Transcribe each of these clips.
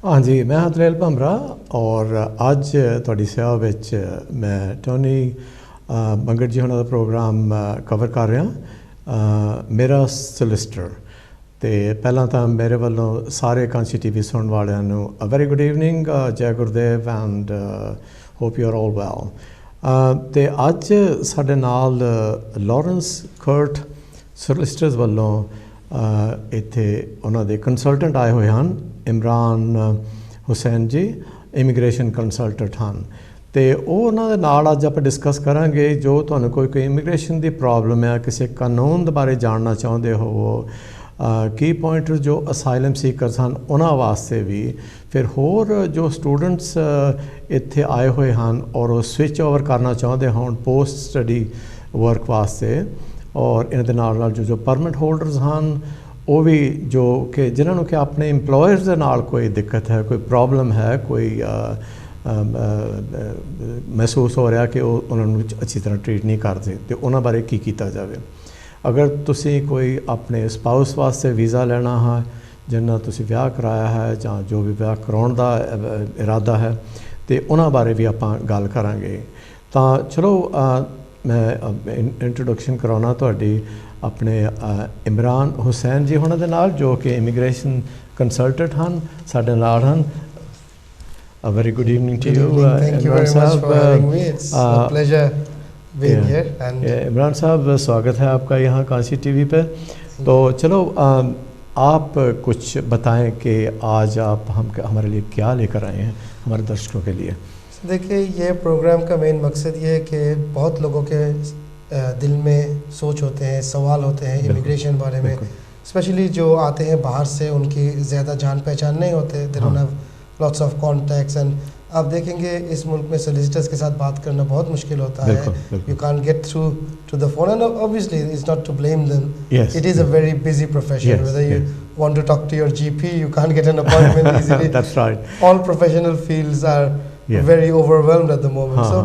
हाँ जी, मैं हतरेल भमरा और अज तुहाडी सेवा विच मैं टोनी बंगट जी होना दा प्रोग्राम कवर कर रहा मेरा सोलिसिटर। तो पहला तो मेरे वालों सारे कांशी टीवी सुनने वालियां नूं अ वेरी गुड इवनिंग, जय Gurudev and hope you are all well. तो अज साडे नाल लॉरेंस कर्ट सोलिसिटर्स वालों इत्थे उन्हां दे कंसलटेंट आए हुए हैं, इमरान हुसैन जी इमीग्रेशन कंसलटेंट हैं। तो उन्होंने नाल अज आप डिस्कस करांगे जो तुहानूं कोई इमीग्रेशन की प्रॉब्लम है, किसी कानून के बारे जानना चाहते हो, की पॉइंट जो असाइलम सीकर्स हैं उन्होंने वास्ते भी, फिर होर जो स्टूडेंट्स इत्थे आए हुए हैं और स्विच ओवर करना चाहते हों पोस्ट स्टडी वर्क वास्ते, और इन्हां नाल जो परमिट होल्डर्स हैं वो भी जो कि जिन्होंने कि अपने इंपलॉयर्स के नाल कोई दिक्कत है, कोई प्रॉब्लम है, कोई महसूस हो रहा कि उन्होंने अच्छी तरह ट्रीट नहीं करते, तो उन्होंने बारे की किया जाए। अगर तुसी कोई अपने स्पाउस वास्ते वीज़ा लेना है, जिन्ना तुसी ब्याह कराया है या जो भी ब्याह कराउण दा इरादा है, तो उन्होंने बारे भी आपां गल करांगे। तो चलो मैं इंट्रोडक्शन कराना तुहाडी अपने इमरान हुसैन जी होने दे नाल जो कि इमीग्रेशन कंसलटेंट हैं साडे नाल हैं। A very good evening to you. Thank you very much for having me. It's a pleasure being here. And Imran साहब स्वागत है आपका यहाँ कांशी टीवी पे। तो चलो आप कुछ बताएं कि आज आप हमारे लिए क्या लेकर आए हैं हमारे दर्शकों के लिए। देखिए, ये प्रोग्राम का मेन मकसद ये है कि बहुत लोगों के दिल में सोच होते हैं, सवाल होते हैं इमिग्रेशन बारे में, स्पेशली जो आते हैं बाहर से, उनकी ज़्यादा जान पहचान नहीं होते, they don't have lots of contacts. And आप देखेंगे इस मुल्क में सोलिसिटर्स के साथ बात करना बहुत मुश्किल होता है। You can't get through to the phone and obviously it's not to blame them, it is a very busy profession. Whether you want to talk to your GP, you can't get an appointment easily. That's right. All professional fields are very overwhelmed at the moment. So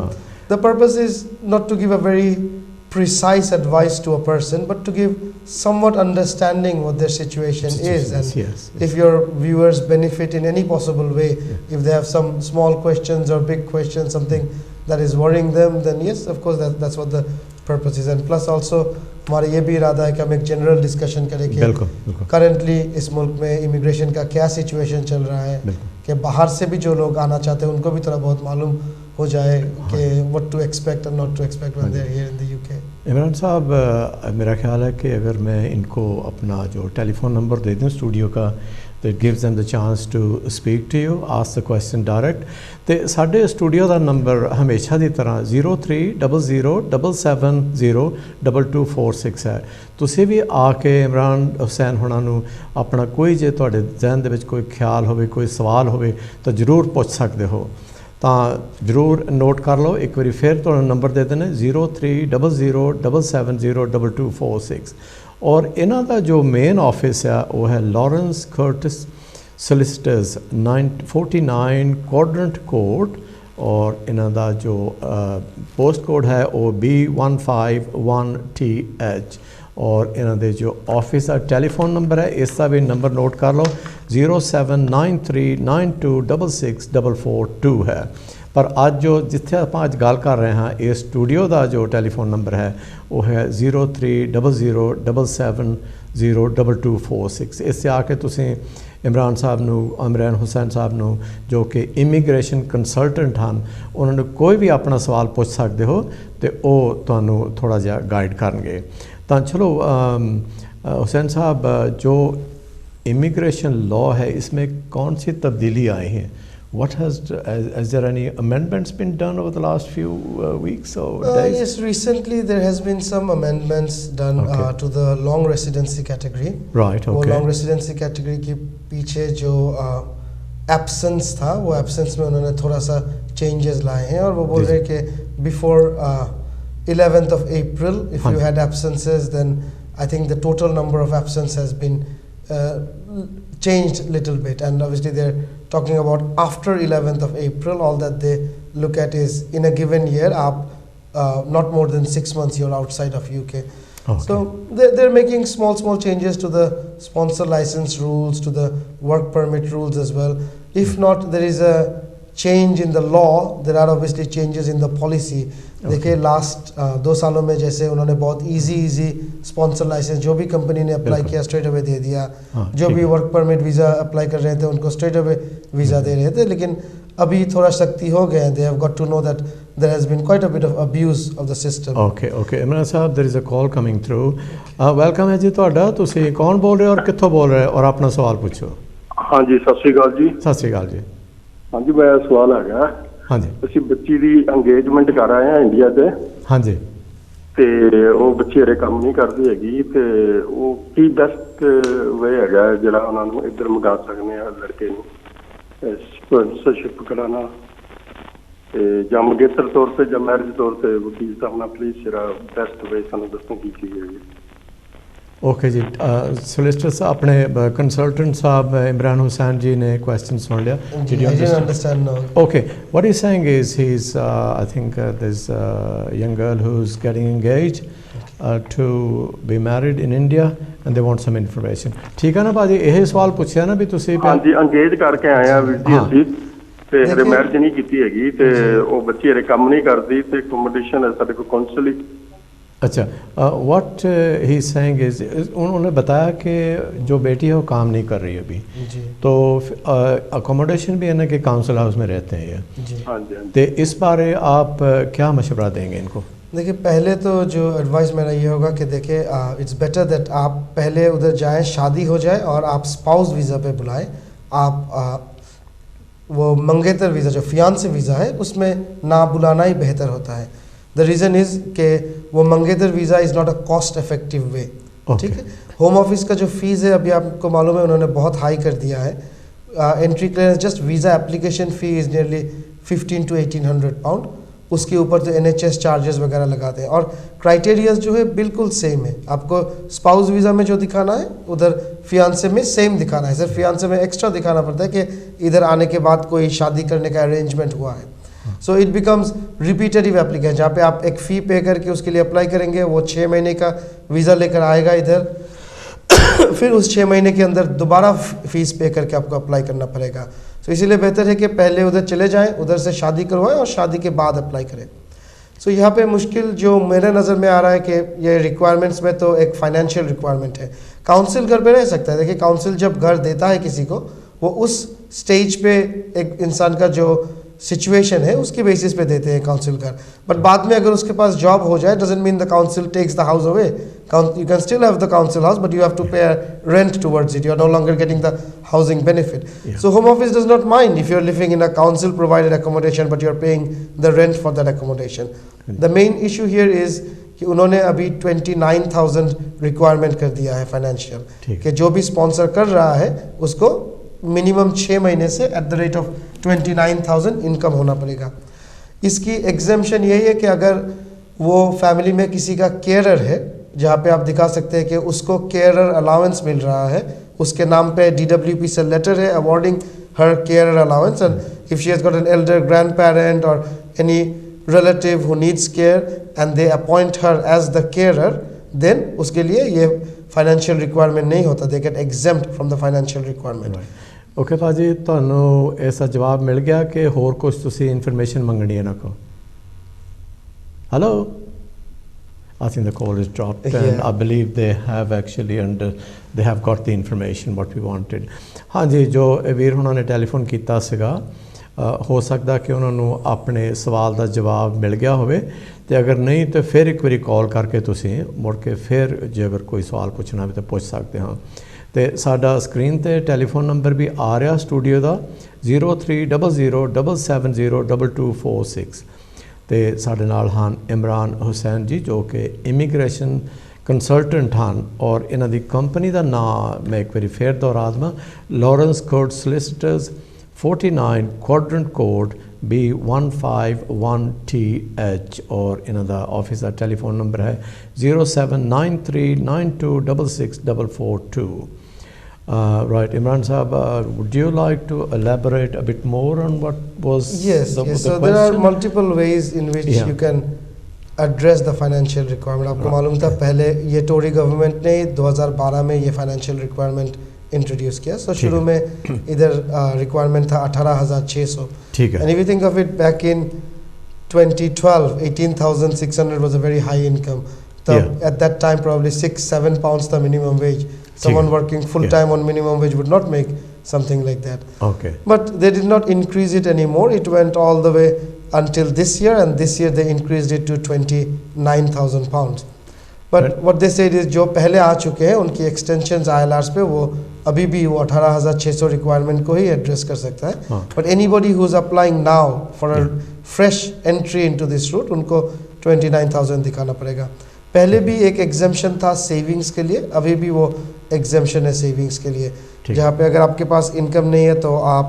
the purpose is not to give a very precise advice to a person, but to give somewhat understanding what their situation is. And if your viewers benefit in any possible way, if they have some small questions or big questions, something that is worrying them, then yes, of course that's what the purpose is. And plus also हमारा ये भी इरादा है कि हम एक general discussion करें कि करंटली इस मुल्क में इमिग्रेशन का क्या सिचुएशन चल रहा है, कि बाहर से भी जो लोग आना चाहते हैं उनको भी थोड़ा बहुत मालूम हो जाए कि what to expect and not to expect when they are here in the UK. Imran sahab, मेरा ख्याल है कि अगर मैं इनको अपना जो टेलीफोन नंबर दे दूँ स्टूडियो का, तो it gives them the chance to speak to you, ask the question direct. तो साडे स्टूडियो का नंबर हमेशा की तरह 0300770224 है। तुसी भी आके इमरान हुसैन होना नू अपना कोई जे तुहाडे जहन दे विच कोई ख्याल होवे, कोई सवाल होवे, तो जरूर पूछ सकते हो। तो जरूर नोट कर लो, एक बार फिर तो नंबर दे देने 0300770224। और इन्हां दा जो मेन ऑफिस है वो है Lawrence Curtis solicitors 49 quadrant code, और इन्हां दा जो पोस्ट कोड है वो B151TH। और इन्हां दे जो ऑफिस का टेलीफोन नंबर है इसका भी नंबर नोट कर लो 079392664442 है। पर आज जो जिथे आप आज गल कर रहे हैं इस स्टूडियो का जो टेलीफोन नंबर है वो है 0300770224। इससे आके तुसी इमरान साहब नू, इमरान हुसैन साहब नू जो कि इमीग्रेशन कंसलटेंट हैं, उन्होंने कोई भी अपना सवाल पूछ सकते हो, तो वो तुहानू थोड़ा जिहा गाइड करनगे। तो चलो हुसैन साहब, जो इमिग्रेशन लॉ है इसमें कौन सी तब्दीली आई हैं? What has there any amendments been done over the last few weeks or days? Yes, recently there has been some amendments done to the long residency category. Right, okay. वो long residency category के पीछे जो absence था, वो absence में उन्होंने थोड़ा सा changes लाए हैं, और वो बोल रहे हैं कि before 11th of April, if you had absences, then I think the total number of absence has been changed a little bit. And obviously they're talking about after 11th of April, all that they look at is in a given year, not more than 6 months you're outside of UK. Okay. So they're making small changes to the sponsor license rules, to the work permit rules as well. If not, there is a change in the law, there are obviously changes in the policy. देखिए last 2 सालों में जैसे उन्होंने बहुत easy sponsor licence जो भी company ने apply किया स्ट्रेट अवे दे दिया, जो भी वर्क परमिट वीज़ा अप्लाई कर रहे थे उनको स्ट्रेट अवे वीज़ा दे रहे थे, लेकिन अभी थोड़ा सख्ती हो गए हैं. They have got to know that there has been quite a bit of abuse of the system. Okay, Imran साहब, there is a call coming through. Welcome है जी ਤੁਹਾਡਾ. ਤੁਸੀਂ ਕੌਣ ਬੋਲ ਰਹੇ ਹੋ ਔਰ ਕਿੱਥੋਂ ਬੋਲ ਰਹੇ ਹੋ ਔਰ ਆਪਣਾ ਸਵਾਲ ਪੁੱਛੋ. हाँ जी, सत श्री अकाल जी. सत श्री अकाल जी. हाँ जी, मेरा सवाल है. हाँ जी. ਅਸੀਂ ਬੱਚੀ ਦੀ ਅੰਗੇਜਮੈਂਟ ਕਰ ਆਏ ਹਾਂ ਇੰਡੀਆ ਤੇ. हाँ जी. ਤੇ ਉਹ ਬੱਚੀ ਹਰੇ ਕੰਮ ਨਹੀਂ ਕਰਦੀ ਹੈਗੀ ਤੇ ਉਹ ਕੀ ਬੈਸਟ ਵੇ ਹੈਗਾ ਜਿਹੜਾ ਉਹਨਾਂ ਨੂੰ ਇੱਧਰ ਮੰਗਾ ਸਕਦੇ ਆ ਲੜਕੇ ਨੂੰ ਸਪਾਂਸਰਸ਼ਿਪ ਕਰਾਣਾ ਤੇ ਜਾਂ ਮੰਗੇਤਰ ਤੌਰ ਤੇ ਜਾਂ ਮੈਰਿਜ ਤੌਰ ਤੇ ਵਕੀਲ ਸਾਹਿਬ ਨਾਲ ਪਲੀਜ਼ ਜਿਹੜਾ ਬੈਸਟ ਵੇ ਸਾਨੂੰ ਦੱਸੋ ਕੀ ਹੈ. ओके जी. सोलिसिटर साहब अपने कंसल्टेंट साहब इमरान हुसैन जी ने क्वेश्चन सुन लिया. Did you understand now? Okay, what he's saying is he's I think there's a young girl who's getting engaged to be married in India and they want some information. ठीक है ना बाजी, यही सवाल पूछा ना भी तुसी. हाँ जी, अंगेज करके आए हैं वीर जी ਅਸੀਂ ਤੇ ਹਰੇ ਮੈਰਿਜ ਨਹੀਂ ਕੀਤੀ ਹੈਗੀ ਤੇ ਉਹ ਬੱਚੀ ਹਰੇ ਕੰਮ ਨਹੀਂ ਕਰਦੀ ਤੇ ਅਕੋਮੋਡੇਸ਼ਨ ਹੈ ਸਾਡੇ ਕੋਲ ਕਾਉਂਸਲ ਹੀ. अच्छा, व्हाट ही सेइंग इज उन्होंने बताया कि जो बेटी है वो काम नहीं कर रही है अभी जी. तो अकोमोडेशन भी है ना कि काउंसिल हाउस में रहते हैं ये. तो इस बारे आप क्या मशवरा देंगे इनको? देखिए पहले तो जो एडवाइस मेरा ये होगा कि देखिए इट्स बेटर दैट आप पहले उधर जाएं, शादी हो जाए और आप स्पाउस वीज़ा पे बुलाएं. आप वो मंगेतर वीज़ा जो फियांसे वीज़ा है उसमें ना बुलाना ही बेहतर होता है. द रीज़न इज़ कि वो मंगेतर visa is not a cost effective way. ठीक है. होम ऑफिस का जो फ़ीस है अभी आपको मालूम है उन्होंने बहुत हाई कर दिया है. Entry clearance just visa application fee is nearly 1500 to 1800 pound. उसके ऊपर तो NHS चार्जेस वगैरह लगाते हैं और क्राइटेरियाज जो है बिल्कुल सेम है. आपको स्पाउस वीज़ा में जो दिखाना है उधर फियांसे में सेम दिखाना है. सिर्फ फियांसे में एक्स्ट्रा दिखाना पड़ता है कि इधर आने के बाद कोई शादी करने का अरेंजमेंट हुआ है. So it becomes repetitive application जहाँ पे आप एक फ़ी पे करके उसके लिए अप्लाई करेंगे, वो 6 महीने का वीज़ा लेकर आएगा इधर फिर उस 6 महीने के अंदर दोबारा फ़ीस पे करके आपको अप्लाई करना पड़ेगा. तो इसीलिए बेहतर है कि पहले उधर चले जाएं, उधर से शादी करवाएं और शादी के बाद अप्लाई करें. सो यहाँ पे मुश्किल जो मेरे नज़र में आ रहा है कि ये रिक्वायरमेंट्स में तो एक फ़ाइनेंशियल रिक्वायरमेंट है. काउंसिल घर पे रह सकता है. देखिए काउंसिल जब घर देता है किसी को वो उस स्टेज पे एक इंसान का जो सिचुएशन है उसकी बेसिस पे देते हैं काउंसिल घर. बट बाद में अगर उसके पास जॉब हो जाए doesn't mean the council takes the house away. You can still have the council house but you have to pay rent towards it. You are no longer getting the housing benefit. So home office does not mind if you are living in a council provided accommodation but you are paying the rent for that accommodation. The main issue here is कि उन्होंने अभी 29,000 requirement कर दिया है financial कि जो भी sponsor कर रहा है उसको मिनिमम 6 महीने से at the rate of 29,000 income होना पड़ेगा. इसकी एग्जेम्पशन यही है कि अगर वो फैमिली में किसी का केयरर है जहाँ पे आप दिखा सकते हैं कि उसको केयरर अलाउंस मिल रहा है, उसके नाम पे DWP से लेटर है awarding her carer allowance and if she has got an elder grand parent or any relative who needs care and they appoint her as the carer, then उसके लिए ये financial requirement नहीं होता. They get exempt from the financial requirement. Okay भाजी, ਤੁਹਾਨੂੰ ऐसा जवाब मिल गया कि ਹੋਰ ਕੁਝ ਤੁਸੀਂ ਇਨਫੋਰਮੇਸ਼ਨ ਮੰਗਣੀ ਹੈ ਨਾ ਕੋ? Hello? I think the call is dropped and I believe they have actually they have got the information what we wanted. हाँ जी, जो ਵੀਰ ਹੁਣਾਂ ਨੇ ਟੈਲੀਫੋਨ ਕੀਤਾ ਸੀਗਾ हो सकता कि उन्होंने अपने सवाल का जवाब मिल गया होवे ते अगर नहीं तो फिर एक बारी कॉल करके तुसी मुड़ के फिर जो अगर कोई सवाल पूछना भी तो पूछ सकते हाँ. तो साडा स्क्रीन ते टेलीफोन नंबर भी आ रहा स्टूडियो का 030077022246. तो साडे नाल हान इमरान हुसैन जी जो कि इमीग्रेशन कंसल्टेंट हैं और इन्हां दी कंपनी का नाम मैं एक बार फिर दोहरा देवां, Lawrence Code solicitors 49 quadrant code B151TH और इन्होंने ऑफिस का टेलीफोन नंबर है 079392664442. Right, Imran Sahab, would you like to elaborate a bit more on what was yes, the so question? There are multiple ways in which you can address the financial requirement. आपको मालूम था पहले ये Tori government ने 2012 में ये financial requirement introduce किया. सो शुरू में इधर रिक्वायरमेंट था 18,600. ठीक है. And if you think of it back in 2012 18,600 was a very high income. तब at that time probably 6-7 pounds the minimum wage. Someone working full time on minimum wage would not make something like that. Okay. But they did not increase it anymore. It went all the way until this year, and this year they increased it to 29,000 pounds. But what they said is जो पहले आ चुके हैं उनकी extensions ILRs पे वो अभी भी वो 18,600 requirement को ही address कर सकता है. But anybody who's applying now for a fresh entry into this route उनको 29,000 दिखाना पड़ेगा. पहले भी एक exemption था savings के लिए, अभी भी वो exemption है savings के लिए, जहाँ पे अगर आपके पास income नहीं है तो आप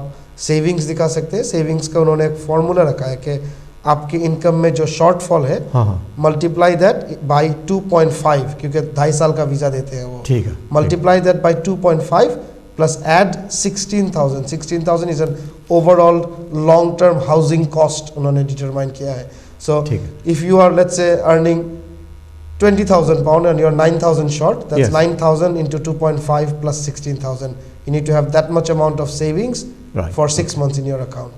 savings दिखा सकते हैं. savings का उन्होंने एक formula रखा है कि आपकी इनकम में जो शॉर्टफॉल है मल्टीप्लाई दैट बाय 2.5 क्योंकि 2.5 साल का वीजा देते हैं वो. ठीक है. Multiply that by 2.5 plus add 16,000 is an overall long term housing cost उन्होंने डिटरमाइन किया है. So if you are let's say earning 20,000 pound and you're 9,000 short, that's 9,000 into 2.5 plus 16,000. You need to have that much amount of savings for 6 months in your account.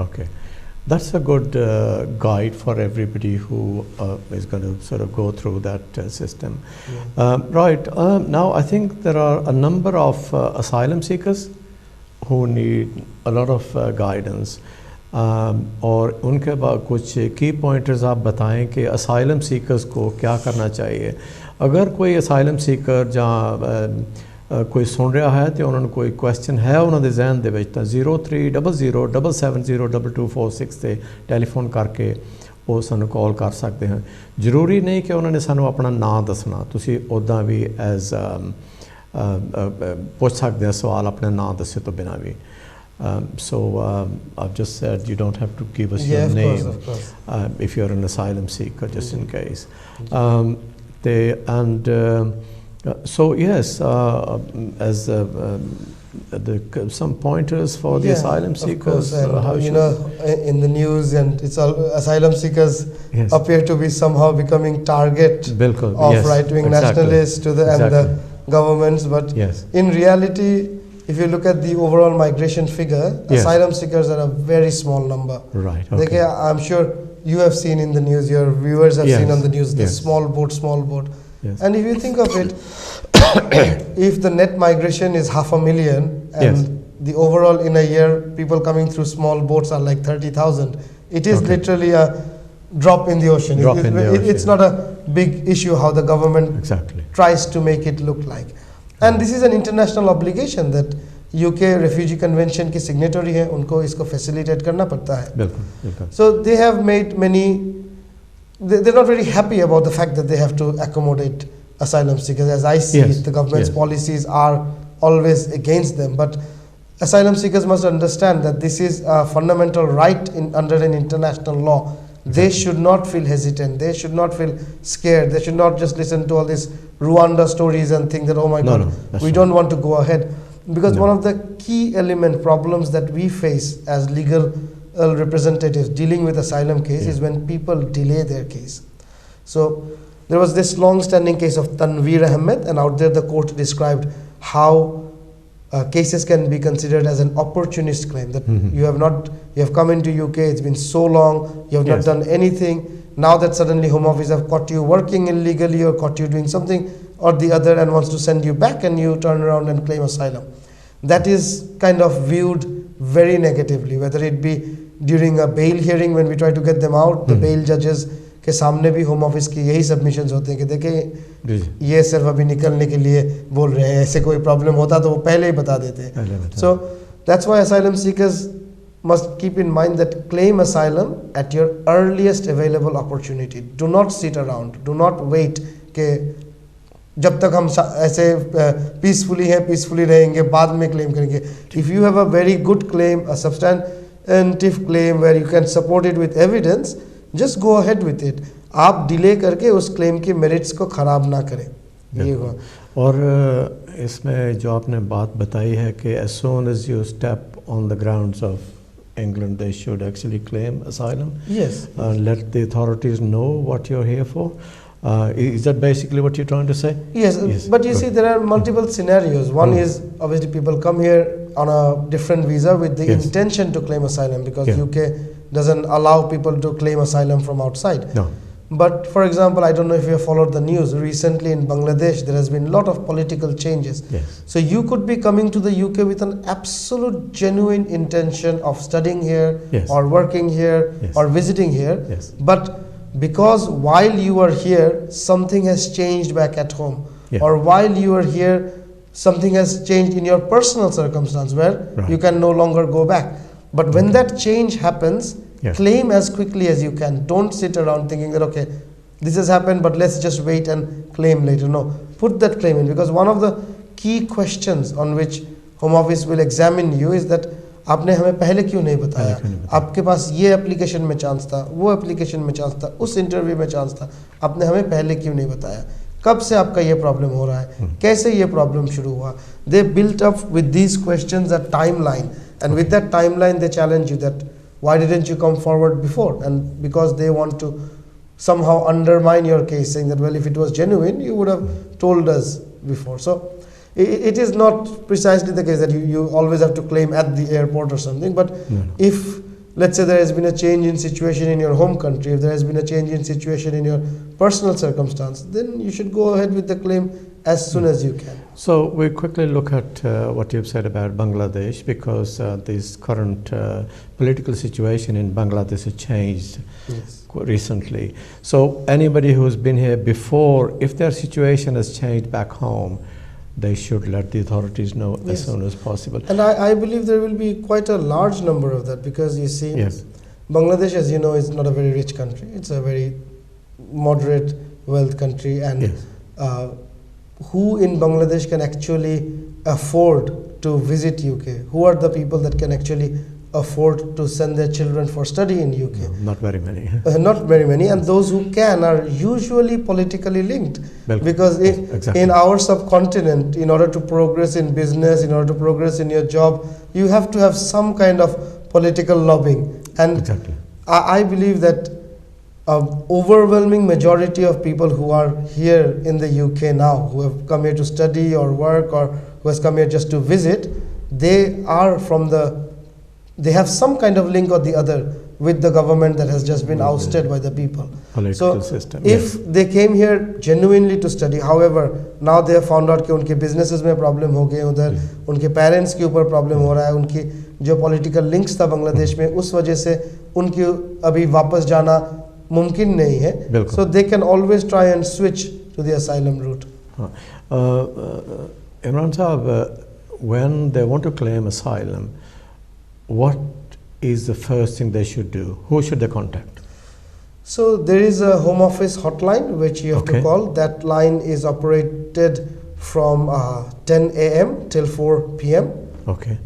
Okay. That's a good guide for everybody who is going to sort of go through that system. Right. Now, I think there are a number of asylum seekers who need a lot of guidance. और उनके बाद कुछ की pointers आप बताएं कि asylum seekers को क्या करना चाहिए. अगर कोई asylum seeker जहाँ कोई सुन रहा है तो उन्होंने कोई क्वेश्चन है उन्होंने जहन दे विच 0300770224 से टेलीफोन करके वो सानू कॉल कर सकते हैं. जरूरी नहीं कि उन्होंने सानू अपना नाम दसना, तुसी उदा भी एज पूछ सकते हैं सवाल अपने नाम दसे तो बिना भी. So I've just said you don't have to give us your name if you're an asylum seeker, just in case. So yes, as some pointers for the asylum seekers. You know, in the news and it's all asylum seekers appear to be somehow becoming target of right-wing nationalists to the and the governments. But in reality, if you look at the overall migration figure, asylum seekers are a very small number. Right. Okay. I'm sure you have seen in the news, your viewers have seen on the news, this small boat. And if you think of it, if the net migration is 500,000 and the overall in a year people coming through small boats are like 30,000, it is literally a drop in the ocean. It's not a big issue how the government tries to make it look like. And this is an international obligation that UK Refugee Convention की signatory है, उनको इसको facilitate करना पड़ता है. So they have made many. They're not very happy about the fact that they have to accommodate asylum seekers. As I see it, the government's policies are always against them. But asylum seekers must understand that this is a fundamental right under an international law. They should not feel hesitant. They should not feel scared. They should not just listen to all these Rwanda stories and think that, oh my God, we don't want to go ahead. Because one of the key problems that we face as legal representatives dealing with asylum case is when people delay their case. So there was this long-standing case of Tanveer Ahmed, and out there the court described how cases can be considered as an opportunist claim, that you have come into UK, it's been so long, you have not done anything, now that suddenly Home Office have caught you working illegally or caught you doing something or the other and wants to send you back, and you turn around and claim asylum. That is kind of viewed very negatively, whether it be during a bail hearing when we try to get them out, the bail judges के सामने भी home office की यही submissions होते हैं कि देखें ये सिर्फ अभी निकलने के लिए बोल रहे हैं, ऐसे कोई प्रॉब्लम होता तो वो पहले ही बता देते हैं. So that's why asylum seekers must keep in mind that claim asylum at your earliest available opportunity. Do not sit around, do not wait कि जब तक हम ऐसे पीसफुली रहेंगे बाद में क्लेम करेंगे. If you have a very good claim, a substantive claim where you can support it with evidence, just go ahead with it. आप डिले करके उस क्लेम के मेरिट्स को ख़राब ना करें. ये हुआ. और इसमें जो आपने बात बताई है कि as soon as you step on the grounds of England, they should actually claim asylum. Yes. Let the authorities know what you're here for. Is that basically what you're trying to say? Yes, but you see, there are multiple scenarios. One is obviously people come here on a different visa with the intention to claim asylum, because UK doesn't allow people to claim asylum from outside. No. But for example, I don't know if you have followed the news, recently in Bangladesh there has been a lot of political changes. Yes. So you could be coming to the UK with an absolute genuine intention of studying here, or working here, or visiting here. Yes. But because while you are here, something has changed back at home, or while you are here, something has changed in your personal circumstance where you can no longer go back. But when that change happens, claim as quickly as you can. Don't sit around thinking that, okay, this has happened, but let's just wait and claim later. No, put that claim in, because one of the key questions on which Home Office will examine you is that आपने हमें पहले क्यों नहीं बताया, आपके पास ये application में chance था, वो एप्लीकेशन में चांस था, उस इंटरव्यू में चांस था, आपने हमें पहले क्यों नहीं बताया, कब से आपका ये प्रॉब्लम हो रहा है, कैसे ये प्रॉब्लम शुरू हुआ. They built up with these questions a timeline, and with that timeline they challenge you that why didn't you come forward before, and because they want to somehow undermine your case, saying that, well, if it was genuine you would have told us before. So it is not precisely the case that you always have to claim at the airport or something, but if, let's say, there has been a change in situation in your home country, if there has been a change in situation in your personal circumstance, then you should go ahead with the claim as soon as you can. So we quickly look at what you've said about Bangladesh, because this current political situation in Bangladesh has changed recently. So anybody who's been here before, if their situation has changed back home, they should let the authorities know as soon as possible. And I believe there will be quite a large number of that, because you see, Bangladesh, as you know, is not a very rich country. It's a very moderate wealth country, and who in Bangladesh can actually afford to visit UK? Who are the people that can actually afford to send their children for study in UK? No, not very many. Not very many, and those who can are usually politically linked, because in our subcontinent, in order to progress in business, in order to progress in your job, you have to have some kind of political lobbying. And I believe that overwhelming majority of people who are here in the UK now, who have come here to study or work, or who has come here just to visit, they are from they have some kind of link or the other with the government that has just been ousted by the people. Political system. If they came here genuinely to study, however, now they have found out कि उनके businesses में problem हो गए उधर, उनके parents के ऊपर problem हो रहा है, उनकी जो political links था बांग्लादेश में, उस वजह से उनकी अभी वापस जाना मुमकिन नहीं है. So they can always try and switch to the asylum route. Imran Sahab, when they want to claim asylum, what is the first thing they should do? Who should they contact? So there is a Home Office hotline which you have to call. That line is operated from 10 a.m. till 4 p.m.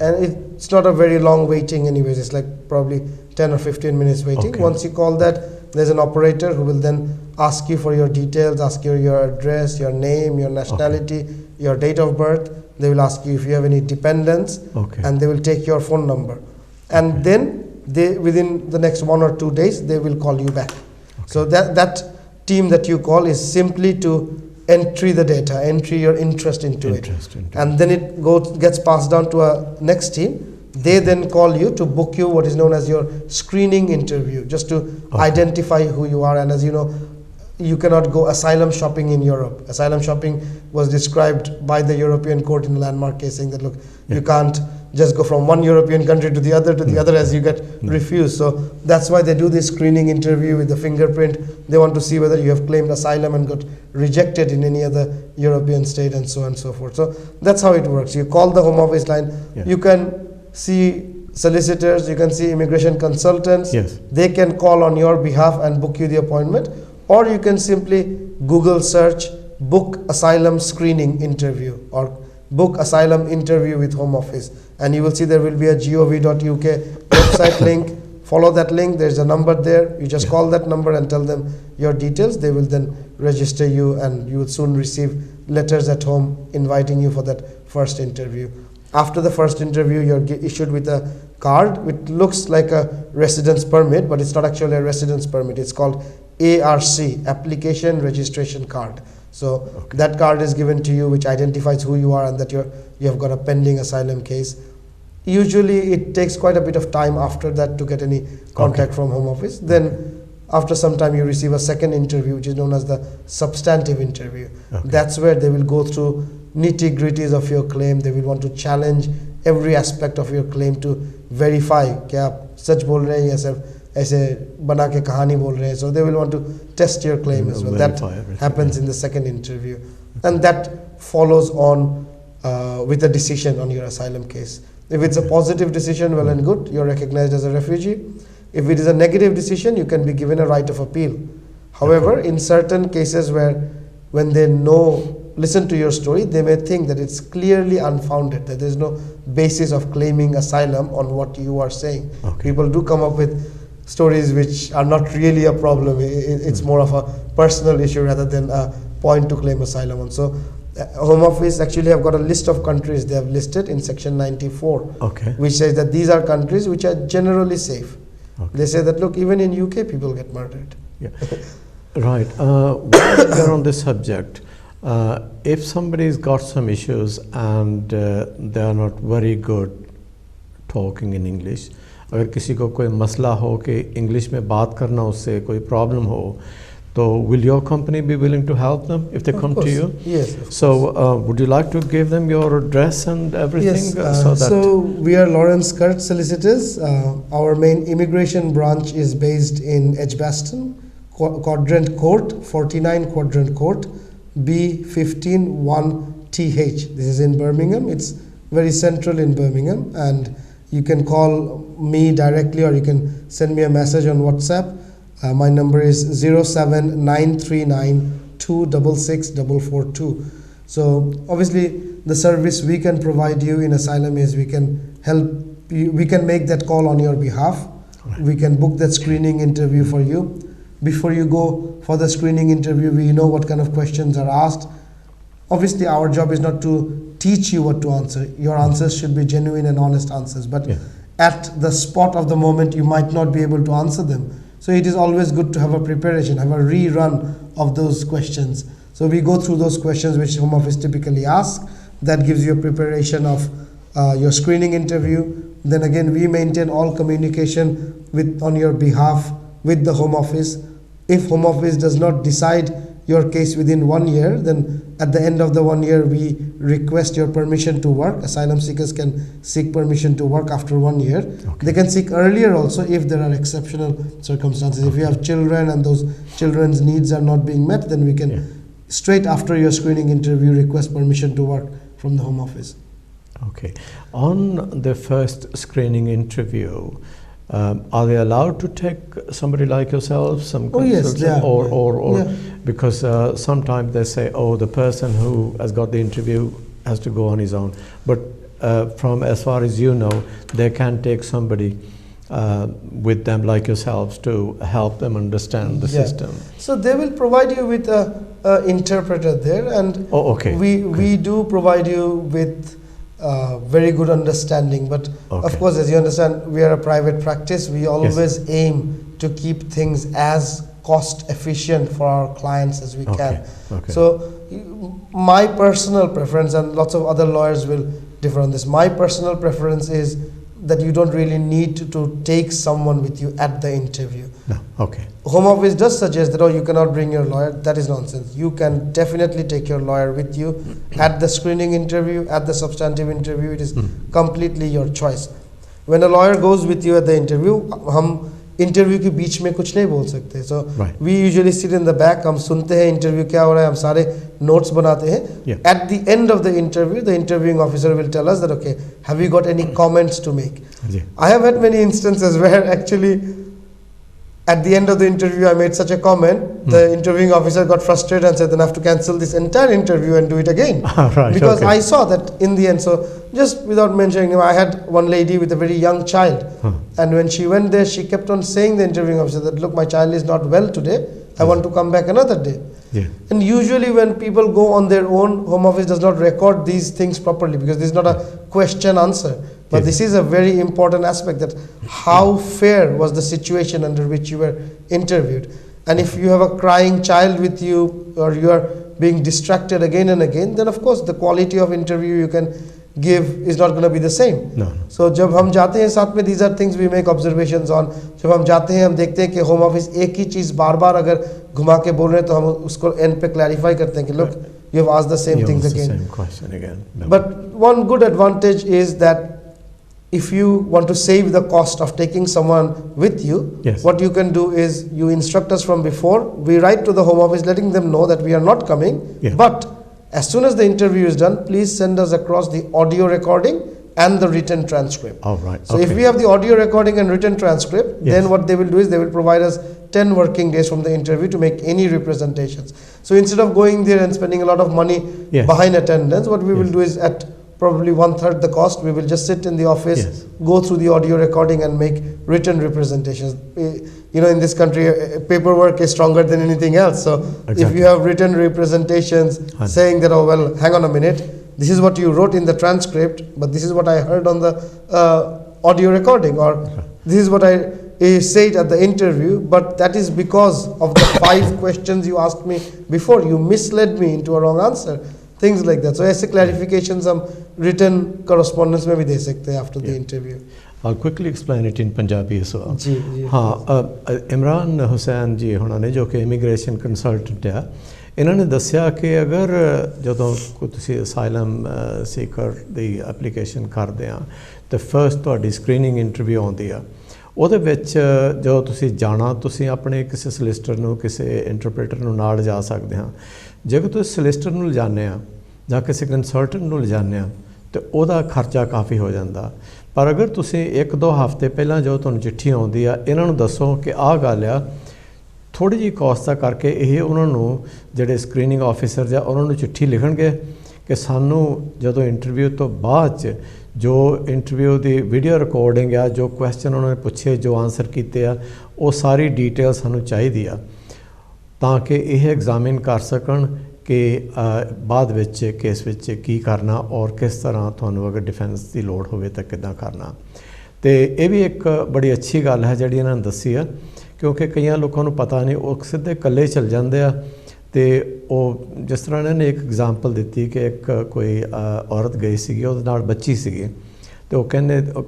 And it's not a very long waiting anyways. It's like probably 10 or 15 minutes waiting. Once you call that, there's an operator who will then ask you for your details, ask you your address, your name, your nationality, your date of birth. They will ask you if you have any dependents, and they will take your phone number. And then they, within the next 1 or 2 days, they will call you back. So that team that you call is simply to entry the data, entry your interest into it. And then it gets passed down to a next team. They then call you to book you what is known as your screening interview, just to identify who you are. And as you know, you cannot go asylum shopping in Europe. Asylum shopping was described by the European court in the landmark case, saying that, look, you can't just go from one European country to the other as you get refused. So that's why they do this screening interview with the fingerprint. They want to see whether you have claimed asylum and got rejected in any other European state, and so on and so forth. So that's how it works. You call the Home Office line. You can see solicitors, you can see immigration consultants. They can call on your behalf and book you the appointment. Or you can simply Google search book asylum screening interview or book asylum interview with Home Office, and you will see there will be a gov.uk website link. Follow that link, there's a number there. You just call that number and tell them your details. They will then register you, and you will soon receive letters at home inviting you for that first interview. After the first interview, you're issued with a card which looks like a residence permit, but it's not actually a residence permit. It's called ARC, Application Registration Card. So that card is given to you, which identifies who you are and that you have got a pending asylum case. Usually it takes quite a bit of time after that to get any contact from Home Office. Then after some time you receive a second interview, which is known as the substantive interview. That's where they will go through nitty-gritties of your claim. They will want to challenge every aspect of your claim to verify कि आप सच बोल रहे हैं या सिर्फ ऐसे बना के कहानी बोल रहे हैं. So they will want to test your claim as well. That happens in the second interview. And that follows on with a decision on your asylum case. If it's a positive decision, well and good, you're recognized as a refugee. If it is a negative decision, you can be given a right of appeal. However, in certain cases when they listen to your story, they may think that it's clearly unfounded, that there's no basis of claiming asylum on what you are saying. People do come up with stories which are not really a problem. It's more of a personal issue rather than a point to claim asylum on. So Home Office actually have got a list of countries they have listed in section 94, which says that these are countries which are generally safe. They say that, look, even in UK people get murdered. Right. While we're on this subject, if somebody's got some issues and they are not very good talking in English, अगर किसी को कोई मसला हो कि English में बात करना उससे कोई प्रॉब्लम हो, तो will your company be willing to help them if they come to you? Yes. So would you like to give them your address and everything? Yes. So we are Lawrence Kurt Solicitors. Our main immigration branch is based in Edgbaston, Quadrant Court, 49 Quadrant Court, B15 1TH. This is in Birmingham. It's very central in Birmingham, and you can call me directly or you can send me a message on WhatsApp. My number is 07939 266 442. So obviously the service we can provide you in asylum is we can help you, we can make that call on your behalf. We can book that screening interview for you. Before you go for the screening interview, we know what kind of questions are asked. Obviously our job is not to teach you what to answer. Your answers should be genuine and honest answers, but at the spot of the moment you might not be able to answer them. So it is always good to have a preparation, have a rerun of those questions. So we go through those questions which Home Office typically asks. That gives you a preparation of your screening interview. Then again, we maintain all communication on your behalf with the Home Office. If Home Office does not decide your case within 1 year, then at the end of the 1 year we request your permission to work. Asylum seekers can seek permission to work after 1 year. They can seek earlier also if there are exceptional circumstances. If you have children and those children's needs are not being met, then we can straight after your screening interview request permission to work from the Home Office. On the first screening interview, are they allowed to take somebody like yourself, some consultant, or because sometimes they say, oh, the person who has got the interview has to go on his own, but from as far as you know, they can take somebody with them like yourselves to help them understand the system. So they will provide you with a interpreter there, and we do provide you with very good understanding, but of course, as you understand, we are a private practice. We always aim to keep things as cost efficient for our clients as we can. So my personal preference, and lots of other lawyers will differ on this, my personal preference is that you don't really need to take someone with you at the interview. Home Office does suggest that, oh, you cannot bring your lawyer. That is nonsense. You can definitely take your lawyer with you at the screening interview, at the substantive interview. It is completely your choice. When a lawyer goes with you at the interview, हम interview के बीच में कुछ नहीं बोल सकते. So we usually sit in the back. हम सुनते हैं interview क्या हो रहा है. हम सारे notes बनाते हैं. At the end of the interview, the interviewing officer will tell us that, okay, have you got any comments to make? I have had many instances where actually at the end of the interview I made such a comment, the interviewing officer got frustrated and said, then I have to cancel this entire interview and do it again. Because I saw that in the end. So just without mentioning him, I had one lady with a very young child, and when she went there, she kept on saying, the interviewing officer, that look, my child is not well today, I want to come back another day. Yeah. And usually when people go on their own, Home Office does not record these things properly because this is not a question answer. But Yes. this is a very important aspect, that how fair was the situation under which you were interviewed. And if you have a crying child with you, or you are being distracted again and again, then of course the quality of interview you can give is not going to be the same. No. So जब हम जाते हैं साथ में, these are things we make observations on. जब हम जाते हैं हम देखते हैं कि होम ऑफिस एक ही चीज़ बार बार अगर घुमा के बोल रहे हैं तो हम उसको एंड पे क्लैरिफाई करते हैं कि look, you have asked the same You things ask the again. same question again. No. But one good advantage is that if you want to save the cost of taking someone with you, Yes. what you can do is you instruct us from before. We write to the home office letting them know that we are not coming. Yeah. But as soon as the interview is done, please send us across the audio recording and the written transcript. All right. So if we have the audio recording and written transcript, Yes. then what they will do is they will provide us 10 working days from the interview to make any representations. So instead of going there and spending a lot of money Yes. behind attendance, what we will Yes. do is at probably 1/3 the cost, we will just sit in the office, Yes. go through the audio recording and make written representations. You know, in this country, paperwork is stronger than anything else. So if Exactly. you have written representations saying that, oh well, hang on a minute, this is what you wrote in the transcript, but this is what I heard on the audio recording, or this is what I said at the interview, but that is because of the 5 questions you asked me before. You misled me into a wrong answer. Things like that. So ऐसे clarifications हम written correspondence में भी दे सकते हैं after the interview. I'll quickly explain it in Punjabi as well. जी जी. हाँ, इमरान हुसैन जी होना ने जो कि इमिग्रेशन कंसल्टेंट है, ਇਹਨਾਂ ਨੇ ਦੱਸਿਆ ਕਿ ਅਗਰ ਜਦੋਂ ਕੋਈ ਤੁਸੀਂ ਅਸਾਈਲਮ ਸੀਕਰ ਦੀ ਐਪਲੀਕੇਸ਼ਨ ਕਰਦੇ ਆ ਤੇ ਫਰਸਟ ਤੁਹਾਡੀ ਸਕਰੀਨਿੰਗ ਇੰਟਰਵਿਊ ਆਉਂਦੀ ਆ, ਉਹਦੇ ਵਿੱਚ ਜਦੋਂ ਤੁਸੀਂ ਜਾਣਾ, ਤੁਸੀਂ ਆਪਣੇ ਕਿਸੇ ਸੋਲਿਸਟਰ ਨੂੰ, ਕਿਸੇ ਇੰਟਰਪ੍ਰੀਟਰ ਨੂੰ ਨਾਲ ਜਾ ਸਕਦੇ ਹਾਂ। ਜੇਕਰ ਤੁਸੀਂ ਸੋਲਿਸਟਰ ਨੂੰ ਲਿਜਾਨੇ ਆ ਜਾਂ ਕਿਸੇ ਕੰਸਲਟੈਂਟ ਨੂੰ ਲਿਜਾਨੇ ਆ ਤੇ ਉਹਦਾ ਖਰਚਾ ਕਾਫੀ ਹੋ ਜਾਂਦਾ। ਪਰ ਅਗਰ ਤੁਸੀਂ 1-2 ਹਫ਼ਤੇ ਪਹਿਲਾਂ ਜੋ ਤੁਹਾਨੂੰ ਚਿੱਠੀ ਆਉਂਦੀ ਆ, ਇਹਨਾਂ ਨੂੰ ਦੱਸੋ ਕਿ ਆਹ ਗੱਲ ਆ, ਥੋੜ੍ਹੀ ਜਿਹੀ ਕੋਸਟ ਦਾ ਕਰਕੇ ਇਹ ਉਹਨਾਂ ਨੂੰ ਜਿਹੜੇ ਸਕਰੀਨਿੰਗ ਆਫਿਸਰ ਜਾਂ ਉਹਨਾਂ ਨੂੰ ਚਿੱਠੀ ਲਿਖਣਗੇ ਕਿ ਸਾਨੂੰ ਜਦੋਂ ਇੰਟਰਵਿਊ ਤੋਂ ਬਾਅਦ 'ਚ ਜੋ ਇੰਟਰਵਿਊ ਦੀ ਵੀਡੀਓ ਰਿਕਾਰਡਿੰਗ ਆ, ਜੋ ਕੁਐਸਚਨ ਉਹਨਾਂ ਨੇ ਪੁੱਛੇ, ਜੋ ਆਨਸਰ ਕੀਤੇ ਆ, ਉਹ ਸਾਰੀ ਡੀਟੇਲ ਸਾਨੂੰ ਚਾਹੀਦੀ ਆ ਤਾਂ ਕਿ ਇਹ ਐਗਜ਼ਾਮਿਨ ਕਰ ਸਕਣ ਕਿ ਬਾਅਦ ਵਿੱਚ ਕੇਸ ਵਿੱਚ ਕੀ ਕਰਨਾ ਔਰ ਕਿਸ ਤਰ੍ਹਾਂ ਤੁਹਾਨੂੰ ਅਗਰ ਡਿਫੈਂਸ ਦੀ ਲੋੜ ਹੋਵੇ ਤਾਂ ਕਿੱਦਾਂ ਕਰਨਾ। ਅਤੇ ਇਹ ਵੀ ਇੱਕ ਬੜੀ ਅੱਛੀ ਗੱਲ ਹੈ ਜਿਹੜੀ ਇਹਨਾਂ ਨੇ ਦੱਸੀ ਆ, ਕਿਉਂਕਿ ਕਈਆਂ ਲੋਕਾਂ ਨੂੰ ਪਤਾ ਨਹੀਂ, ਉਹ ਸਿੱਧੇ ਇਕੱਲੇ ਚੱਲ ਜਾਂਦੇ ਆ। ਅਤੇ ਉਹ ਜਿਸ ਤਰ੍ਹਾਂ ਇਹਨਾਂ ਨੇ ਇੱਕ ਐਗਜ਼ਾਮਪਲ ਦਿੱਤੀ ਕਿ ਇੱਕ ਕੋਈ ਔਰਤ ਗਈ ਸੀਗੀ, ਉਹਦੇ ਨਾਲ ਬੱਚੀ ਸੀਗੀ, ਅਤੇ ਉਹ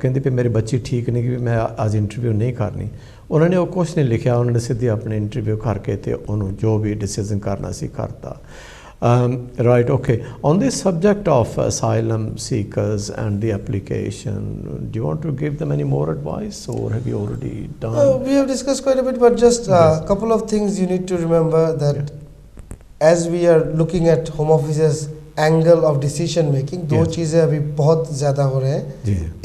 ਕਹਿੰਦੀ ਵੀ ਮੇਰੀ ਬੱਚੀ ਠੀਕ ਨਹੀਂ, ਕਿ ਮੈਂ ਅੱਜ ਇੰਟਰਵਿਊ ਨਹੀਂ ਕਰਨੀ। ਉਹਨਾਂ ਨੇ ਉਹ ਕੁਛ ਨਹੀਂ ਲਿਖਿਆ, ਉਹਨਾਂ ਨੇ ਸਿੱਧੀ ਆਪਣੀ ਇੰਟਰਵਿਊ ਕਰਕੇ ਅਤੇ ਉਹਨੂੰ ਜੋ ਵੀ ਡਿਸੀਜ਼ਨ ਕਰਨਾ ਸੀ ਕਰਤਾ। Right, okay. On this subject of asylum seekers and the application, do you want to give them any more advice, or have you already done? We have discussed quite a bit, but just a couple of things you need to remember that as we are looking at Home Office's angle of decision making, दो चीज़ें अभी बहुत ज़्यादा हो रहे हैं।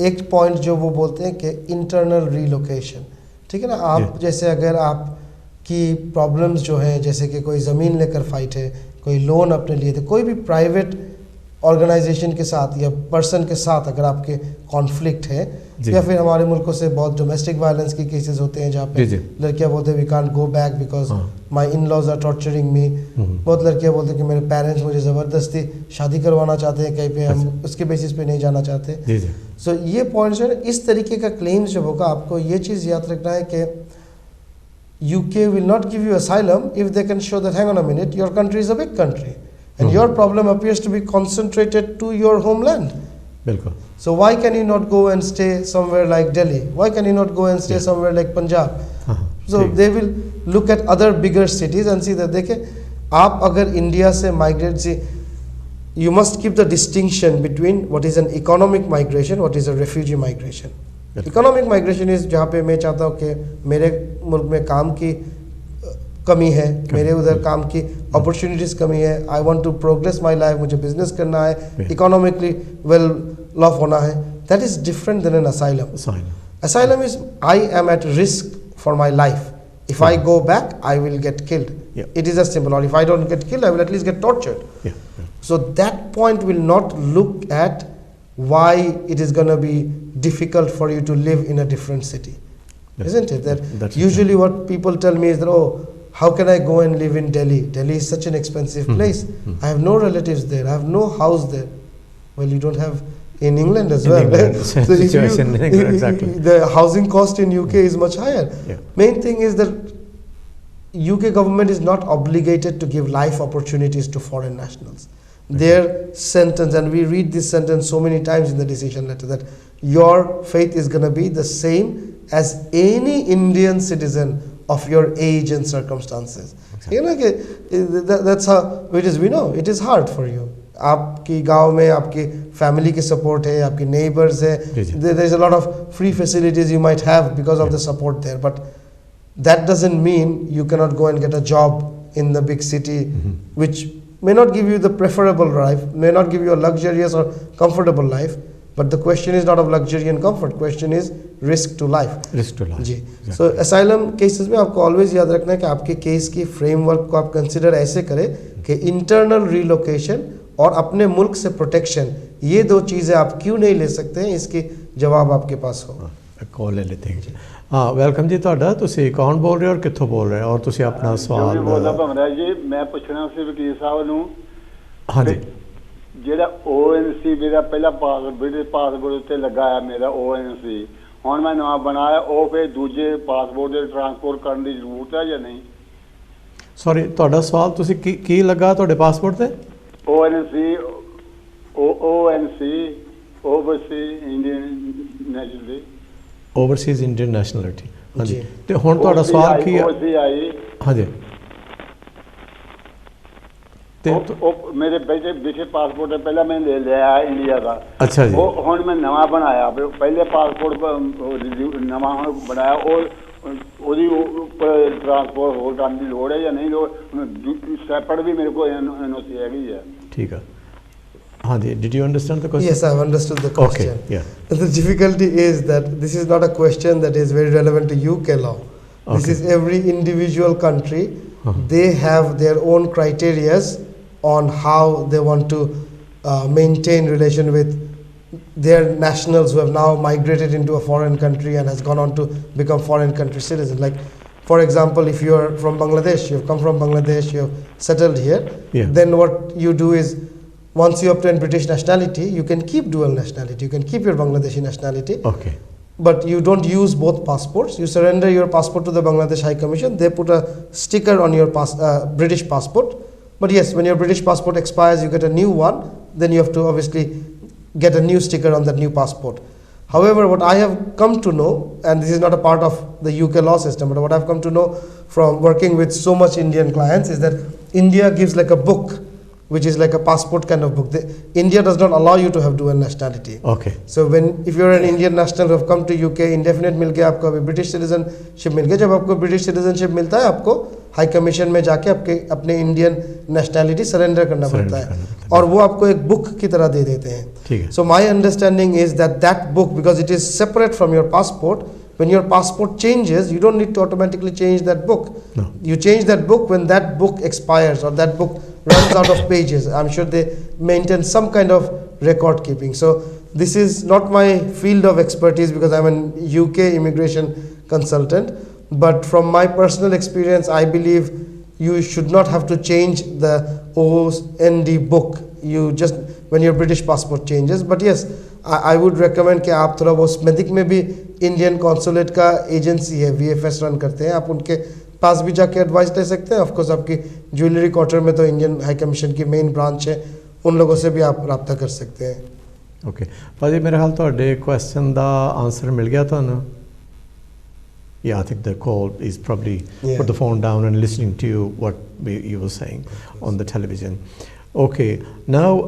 एक point जो वो बोलते हैं कि इंटरनल रीलोकेशन, ठीक है ना। आप जैसे अगर आपकी प्रॉब्लम्स जो हैं, जैसे कि कोई ज़मीन लेकर फाइट है, कोई लोन अपने लिए थे, कोई भी प्राइवेट ऑर्गेनाइजेशन के साथ या पर्सन के साथ अगर आपके कॉन्फ्लिक्ट है, या फिर हमारे मुल्कों से बहुत डोमेस्टिक वायलेंस के केसेस होते हैं जहाँ पे लड़कियाँ बोलते हैं we can't go back because my in laws are torturing me. बहुत लड़कियाँ बोलते हैं कि मेरे पेरेंट्स मुझे ज़बरदस्ती शादी करवाना चाहते हैं कहीं पे, हम उसके बेसिस पे नहीं जाना चाहते। सो ये पॉइंट्स है, इस तरीके का क्लेम्स जब होगा, आपको ये चीज़ याद रखना है कि UK will not give you asylum if they can show that, hang on a minute, your country is a big country and your problem appears to be concentrated to your homeland. Bilkul. So why can you not go and stay somewhere like Delhi? Why can you not go and stay somewhere like Punjab? So they will look at other bigger cities and see that देखें, आप अगर India से migrate से, you must keep the distinction between what is an economic migration, what is a refugee migration. Economic migration is जहाँ पे मैं चाहता हूँ कि मेरे मुल्क में काम की कमी है, मेरे उधर काम की अपॉर्चुनिटीज़ कमी है, I want to progress my life, मुझे बिजनेस करना है, इकोनॉमिकली वेल ऑफ होना है, that is different than an asylum. Asylum is I am at risk for my life, if I go back I will get killed. It is as simple, or if I don't get killed I will at least get tortured. So that point will not look at why it is going to be difficult for you to live in a different city, isn't it? That usually what people tell me is that, oh, how can I go and live in Delhi? Delhi is such an expensive place. I have no relatives there. I have no house there. Well, you don't have in England as well. So if you, exactly. The housing cost in UK is much higher. Yeah. Main thing is that UK government is not obligated to give life opportunities to foreign nationals. Their sentence, and we read this sentence so many times in the decision letter, that your fate is going to be the same as any Indian citizen of your age and circumstances. Exactly. You know, that's how it is. We know it is hard for you. आपकी गांव में आपकी family की support है, आपकी neighbors है. There is a lot of free facilities you might have because of the support there, but that doesn't mean you cannot go and get a job in the big city, which may not give you the preferable life, may not give you a luxurious or comfortable life, but the question is not of luxury and comfort. Question is risk to life. Risk to life. Ji. Exactly. So asylum cases में आपको always याद रखना है कि आपके case की framework को आप consider ऐसे करें कि internal relocation और अपने मुल्क से protection, ये दो चीज़ें आप क्यों नहीं ले सकते हैं, इसकी जवाब आपके पास हो. कॉल ले लेते हैं. हाँ, वेलकम जी ਤੁਹਾਡਾ. ਤੁਸੀਂ ਕੌਣ ਬੋਲ ਰਹੇ ਹੋ ਔਰ ਕਿੱਥੋਂ ਬੋਲ ਰਹੇ ਹੋ ਔਰ ਤੁਸੀਂ ਆਪਣਾ ਸਵਾਲ ਜੋ ਬੋਲਦਾ ਭਮਰਾ ਜੀ, ਮੈਂ ਪੁੱਛਣਾ ਸੀ ਵਕੀਲ ਸਾਹਿਬ ਨੂੰ. ਹਾਂਜੀ. ਜਿਹੜਾ ONC ਮੇਰਾ ਪਹਿਲਾ ਪਾਸਪੋਰਟ ਉੱਤੇ ਲੱਗਾ ਹੈ, ਮੇਰਾ ONC ਹੁਣ ਮੈਂ ਨਵਾਂ ਬਣਾਇਆ, ਉਹ ਫਿਰ ਦੂਜੇ ਪਾਸਪੋਰਟ ਦੇ ਟ੍ਰਾਂਸਪੋਰਟ ਕਰਨ ਦੀ ਜ਼ਰੂਰਤ ਹੈ ਜਾਂ ਨਹੀਂ? ਸੌਰੀ, ਤੁਹਾਡਾ ਸਵਾਲ ਤੁਸੀਂ ਕੀ ਲੱਗਾ ਤੁਹਾਡੇ ਪਾਸਪੋਰਟ ਤੇ? ONC overseas Indian nationality. Overseas Indian nationality. ਹਾਂਜੀ. ਤੇ ਹੁਣ ਤੁਹਾਡਾ ਸਵਾਲ ਕੀ ਹੈ? ਹਾਂਜੀ. ਤੇ ਉਹ ਮੇਰੇ ਵਿਸ਼ੇ ਪਾਸਪੋਰਟ ਪਹਿਲਾਂ ਮੈਂ ਲੈ ਲਿਆ ਇੰਡੀਆ ਦਾ. ਅੱਛਾ ਜੀ. ਉਹ ਹੁਣ ਮੈਂ ਨਵਾਂ ਬਣਾਇਆ, ਪਹਿਲੇ ਪਾਸਪੋਰਟ ਨਵਾਂ ਹੁਣ ਬਣਾਇਆ, ਉਹਦੀ ਉੱਪਰ ਟ੍ਰਾਂਸਪੋਰਟ ਹੋਰ ਕਰਨ ਦੀ ਲੋੜ ਹੈ ਜਾਂ ਨਹੀਂ ਲੋੜ? ਸੈਪਰੇਟ ਵੀ ਮੇਰੇ ਕੋਲ NOC ਹੈਗੀ ਹੈ. ਠੀਕ ਹੈ. Hadi, did you understand the question? Yes, I have understood the question. Okay, yeah. The difficulty is that this is not a question that is very relevant to UK law. This is every individual country. They have their own criteria on how they want to maintain relation with their nationals who have now migrated into a foreign country and has gone on to become foreign country citizens. Like, for example, if you are from Bangladesh, you have come from Bangladesh, you have settled here, then what you do is, once you obtain British nationality, you can keep dual nationality. You can keep your Bangladeshi nationality. Okay. But you don't use both passports. You surrender your passport to the Bangladesh High Commission. They put a sticker on your British passport. But yes, when your British passport expires, you get a new one. Then you have to obviously get a new sticker on that new passport. However, what I have come to know, and this is not a part of the UK law system, but what I've come to know from working with so much Indian clients is that India gives like a book, which is like a passport kind of book. India does not allow you to have dual nationality. Okay. So if you're an Indian national who have come to UK, indefinite मिल गया, आपको अभी British citizenship मिल गया. जब आपको British citizenship मिलता है, आपको High Commission में जाके अपने Indian nationality surrender करना पड़ता है, और वो आपको एक book की तरह दे देते हैं. ठीक है. So my understanding is that book, because it is separate from your passport, when your passport changes, you don't need to automatically change that book. No. You change that book when that book expires or that book runs out of pages. I'm sure they maintain some kind of record keeping. So this is not my field of expertise because I'm an UK immigration consultant. But from my personal experience, I believe you should not have to change the OND book. You just, when your British passport changes. But yes, I would recommend कि आप थोड़ा वो स्मेदिक में भी Indian consulate का agency है, VFS run करते हैं, आप उनके पास भी जाके एडवाइस ले सकते हैं. ऑफकोर्स आपकी ज्वेलरी क्वार्टर में तो इंडियन हाई कमीशन की मेन ब्रांच है, उन लोगों से भी आप रब्ता कर सकते हैं. ओके भाजी, मेरे ख्याल ਤੁਹਾਡੇ क्वेश्चन ਦਾ आंसर मिल गया ਤੁਹਾਨੂੰ. Yeah, I think the call is probably put the phone down and listening to you what you were saying on the television. Okay, now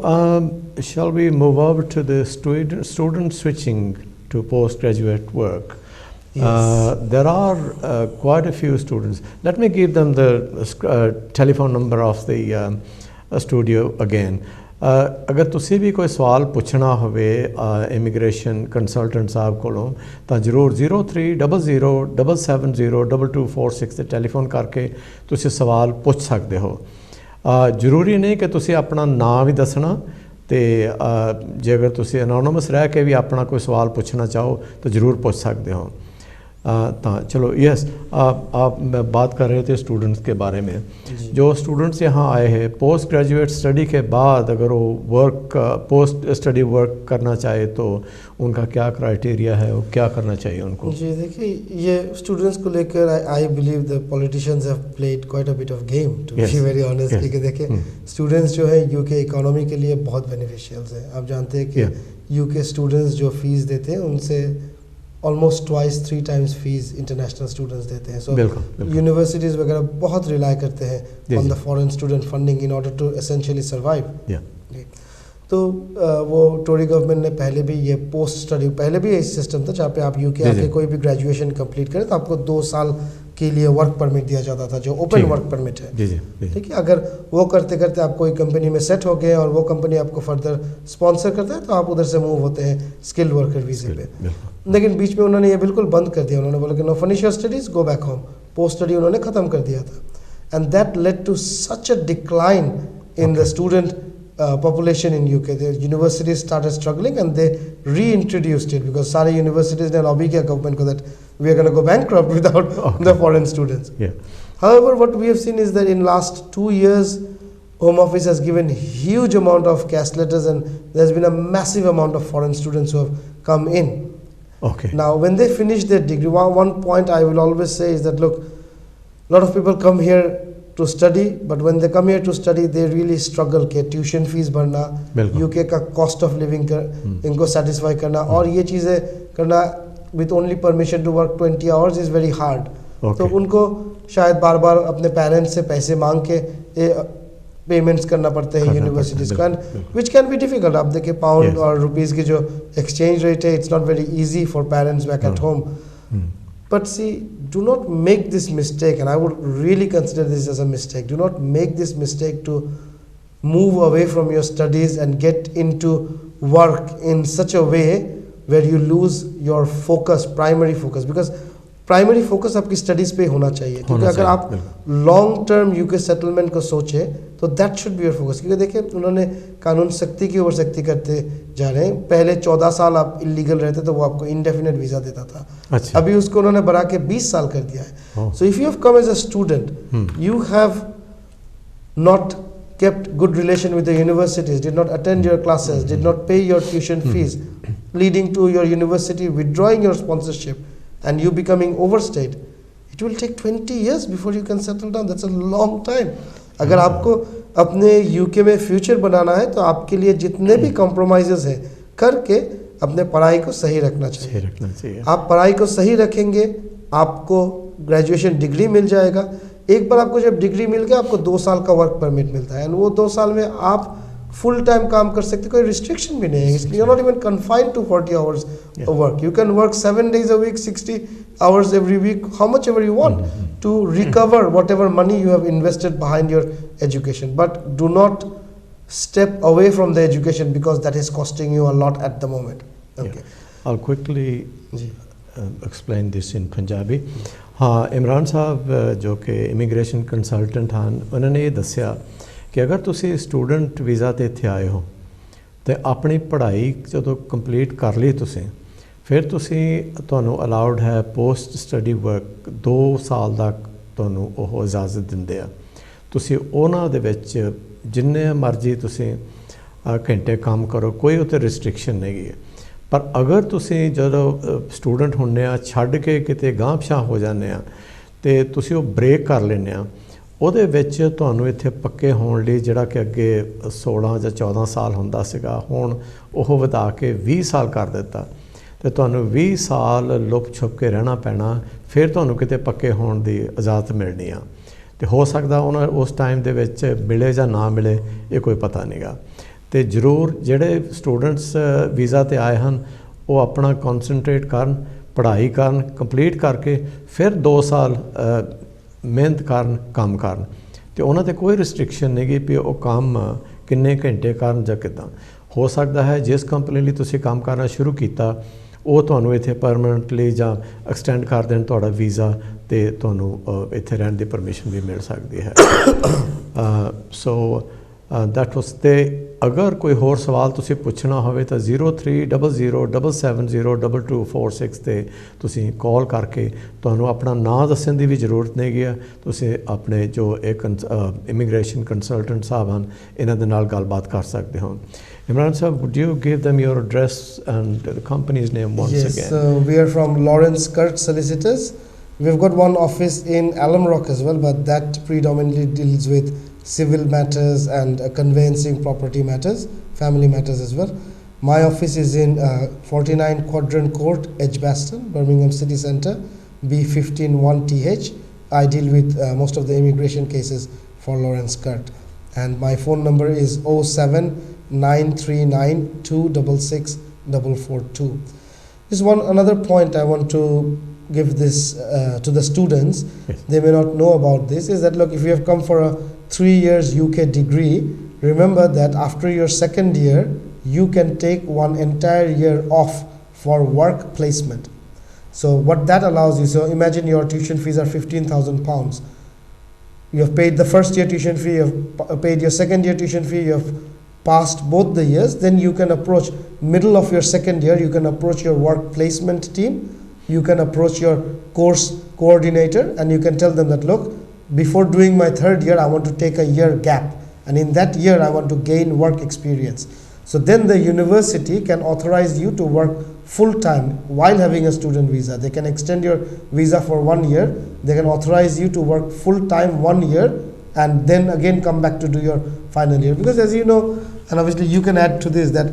shall we move over to the student switching to postgraduate work? Yes. There are quite a few students. Let me give them the telephone number of the studio again. अगर तुसी भी कोई सवाल पुछना होवे immigration consultant साहब कोलों तो जरूर 0300770246 ते टेलीफोन करके तुसी सवाल पुछ सकते हो. जरूरी नहीं कि तुसी अपना नाम भी दसना, तो जे अगर तुसी एनोनिमस रह के भी अपना कोई सवाल पूछना चाहो तो जरूर पूछ सकते हो. चलो यस आप बात कर रहे थे स्टूडेंट्स के बारे में। जो स्टूडेंट्स यहाँ आए हैं पोस्ट ग्रेजुएट स्टडी के बाद अगर वो वर्क पोस्ट स्टडी वर्क करना चाहे तो उनका क्या क्राइटेरिया है और क्या करना चाहिए उनको? जी देखिए, ये स्टूडेंट्स को लेकर I believe the politicians have played quite a bit of game to be very honest. क्योंकि देखिए स्टूडेंट्स जो है यूके इकोनॉमी के लिए बहुत बेनिफिशियल है। आप जानते हैं कि यूके स्टूडेंट्स जो फीस देते हैं उनसे almost twice 3 times fees international students देते हैं। सो यूनिवर्सिटीज़ वगैरह बहुत रिलाई करते हैं on the foreign student funding in order to essentially survive. तो वो टोरी गवर्नमेंट ने पहले भी ये पोस्ट स्टडी, पहले भी ये सिस्टम था जहाँ पे आप यूके आके कोई भी ग्रेजुएशन कंप्लीट करें तो आपको 2 साल के लिए वर्क परमिट दिया जाता था, जो ओपन वर्क परमिट है। ठीक है, अगर वो करते करते आप कोई कंपनी में सेट हो गए और वो कंपनी आपको फर्दर स्पॉन्सर करता है तो आप उधर से मूव होते हैं स्किल्ड वर्कर वीज़े पे। लेकिन बीच में उन्होंने ये बिल्कुल बंद कर दिया। उन्होंने बोला कि no finish your studies, go back home. Post study उन्होंने ख़त्म कर दिया था and that led to such a decline in the student population in UK. The universities started struggling and they reintroduced it because सारे universities ने lobby किया government को that we are going to go bankrupt without the foreign students. However, what we have seen is that in last 2 years, Home Office has given huge amount of caste letters and there's been a massive amount of foreign students who have come in. Now, when they finish their degree, one point I will always say is that look, a lot of people come here to study, but when they come here to study, they really struggle के tuition fees भरना, UK का cost of living इनको satisfy करना और ये चीज़ें करना with only permission to work 20 hours is very hard. तो उनको शायद बार बार अपने पेरेंट्स से पैसे मांग के पेमेंट्स करना पड़ते हैं यूनिवर्सिटीज़ का, विच कैन बी डिफिकल्ट। आप देखिए पाउंड और रुपीज़ की जो एक्सचेंज रेट है, it's not very easy for parents back at home. But see, do not make this mistake, and I would really consider this as a mistake. Do not make this mistake to move away from your studies and get into work in such a way where you lose your focus, primary focus. Because primary focus आपकी studies पे होना चाहिए। क्योंकि अगर आप long term UK settlement को सोचें तो that should be your focus. क्योंकि देखिए उन्होंने कानून सख्ती की ओर सख्ती करते जा रहे हैं। पहले 14 साल आप इलीगल रहते तो वो आपको इंडेफिनेट वीज़ा देता था। अभी उसको उन्होंने बढ़ा के 20 साल कर दिया है। So if you have come as a student, you have not kept good relation with the universities, did not attend your classes, did not pay your tuition fees, leading to your university withdrawing your sponsorship and you becoming overstayed. It will take 20 years before you can settle down. That's a long time. अगर आपको अपने UK में future बनाना है तो आपके लिए जितने भी कॉम्प्रोमाइजेस हैं करके अपने पढ़ाई को सही रखना चाहिए। आप पढ़ाई को सही रखेंगे, आपको ग्रेजुएशन डिग्री मिल जाएगा। एक बार आपको जब डिग्री मिल गया, आपको 2 साल का वर्क परमिट मिलता है एंड वो 2 साल में आप फुल टाइम काम कर सकते, कोई रिस्ट्रिक्शन भी नहीं है। You are not even confined to 40 hours work. You can work 7 days a week, 60 hours every week, how much ever you want to recover whatever money you have invested behind your education. But do not step away from the education because that is costing you a lot at the moment. Okay. I'll quickly explain this in Punjabi. हाँ, इमरान साहब जो कि immigration consultant हैं, उन्होंने ये दसिया कि अगर तुसी स्टूडेंट वीज़ा ते इत्थे आए हो तो अपनी पढ़ाई जो कंप्लीट कर ली तुसी, फिर तुहानू अलाउड है पोस्ट स्टडी वर्क 2 साल तक तुहानू ओह इजाज़त दिंदे आ। तुसी उन्हां दे विच जिन्ने मर्जी तुसी घंटे काम करो, कोई उत्ते रिस्ट्रिक्शन नहीं है। पर अगर तुसी जो स्टूडेंट होने छड्ड के किते गांह पिछां हो जाने तो तुसी वो ब्रेक कर लेने ਉਹਦੇ ਵਿੱਚ ਤੁਹਾਨੂੰ ਇੱਥੇ ਪੱਕੇ ਹੋਣ ਲਈ ਜਿਹੜਾ ਕਿ ਅੱਗੇ 16 ਜਾਂ 14 ਸਾਲ ਹੁੰਦਾ ਸੀਗਾ, ਹੁਣ ਉਹ ਵਧਾ ਕੇ 20 ਸਾਲ ਕਰ ਦਿੱਤਾ ਤੇ ਤੁਹਾਨੂੰ 20 ਸਾਲ ਲੁਪ ਛੁਪ ਕੇ ਰਹਿਣਾ ਪੈਣਾ, ਫਿਰ ਤੁਹਾਨੂੰ ਕਿਤੇ ਪੱਕੇ ਹੋਣ ਦੀ ਇਜਾਜ਼ਤ ਮਿਲਣੀ ਆ। ਤੇ ਹੋ ਸਕਦਾ ਉਹਨਾਂ ਉਸ ਟਾਈਮ ਦੇ ਵਿੱਚ ਮਿਲੇ ਜਾਂ ਨਾ ਮਿਲੇ, ਇਹ ਕੋਈ ਪਤਾ ਨਹੀਂਗਾ। ਤੇ ਜ਼ਰੂਰ ਜਿਹੜੇ ਸਟੂਡੈਂਟਸ ਵੀਜ਼ਾ ਤੇ ਆਏ ਹਨ ਉਹ ਆਪਣਾ ਕਨਸੈਂਟਰੇਟ ਕਰਨ, ਪੜ੍ਹਾਈ ਕਰਨ, ਕੰਪਲੀਟ ਕਰਕੇ ਫਿਰ 2 ਸਾਲ ਮਿਹਨਤ ਕਰਨ, ਕੰਮ ਕਰਨ ਤੇ ਉਹਨਾਂ 'ਤੇ ਕੋਈ ਰਿਸਟ੍ਰਿਕਸ਼ਨ ਨਹੀਂ ਗੀ ਵੀ ਉਹ ਕੰਮ ਕਿੰਨੇ ਘੰਟੇ ਕਰਨ ਜਾਂ ਕਿੱਦਾਂ। ਹੋ ਸਕਦਾ ਹੈ ਜਿਸ ਕੰਪਨੀ ਲਈ ਤੁਸੀਂ ਕੰਮ ਕਰਨਾ ਸ਼ੁਰੂ ਕੀਤਾ ਉਹ ਤੁਹਾਨੂੰ ਇੱਥੇ ਪਰਮਾਨੈਂਟਲੀ ਜਾਂ ਐਕਸਟੈਂਡ ਕਰ ਦੇਣ ਤੁਹਾਡਾ ਵੀਜ਼ਾ ਤੇ ਤੁਹਾਨੂੰ ਇੱਥੇ ਰਹਿਣ ਦੀ ਪਰਮਿਸ਼ਨ ਵੀ ਮਿਲ ਸਕਦੀ ਹੈ। ਸੋ that was the अगर कोई होर सवाल तुसी पुछना होवे तो 0300770224 ते तुसी कॉल करके तुहानू अपना नाम दस्सण दी भी जरूरत नहीं है। तुसी अपने जो एक इमिग्रेशन कंसल्टेंट साहब हैं इन्हां दे नाल गलबात कर सकते हो। Imran sir, would you give them your address and the company's name once again? Yes, we are from Lawrence Kurt Solicitors. We've got one office in Alum Rock as well, but that predominantly deals with civil matters and conveyancing property matters, family matters as well. My office is in 49 Quadrant Court, Edgbaston, Birmingham City Centre, B151TH. I deal with most of the immigration cases for Lawrence Kurt. And my phone number is 07939266442. Just another point I want to give this to the students. Yes. They may not know about this, is that look, if you have come for a 3 years UK degree, remember that after your second year you can take one entire year off for work placement. So what that allows you, so imagine your tuition fees are £15,000. You have paid the first year tuition fee, you have paid your second year tuition fee, you have passed both the years, then you can approach middle of your second year, you can approach your work placement team, you can approach your course coordinator, and you can tell them that look, before doing my third year I want to take a year gap, and in that year I want to gain work experience. So then the university can authorize you to work full time while having a student visa. They can extend your visa for 1 year, they can authorize you to work full time 1 year, and then again come back to do your final year. Because as you know, and obviously you can add to this, that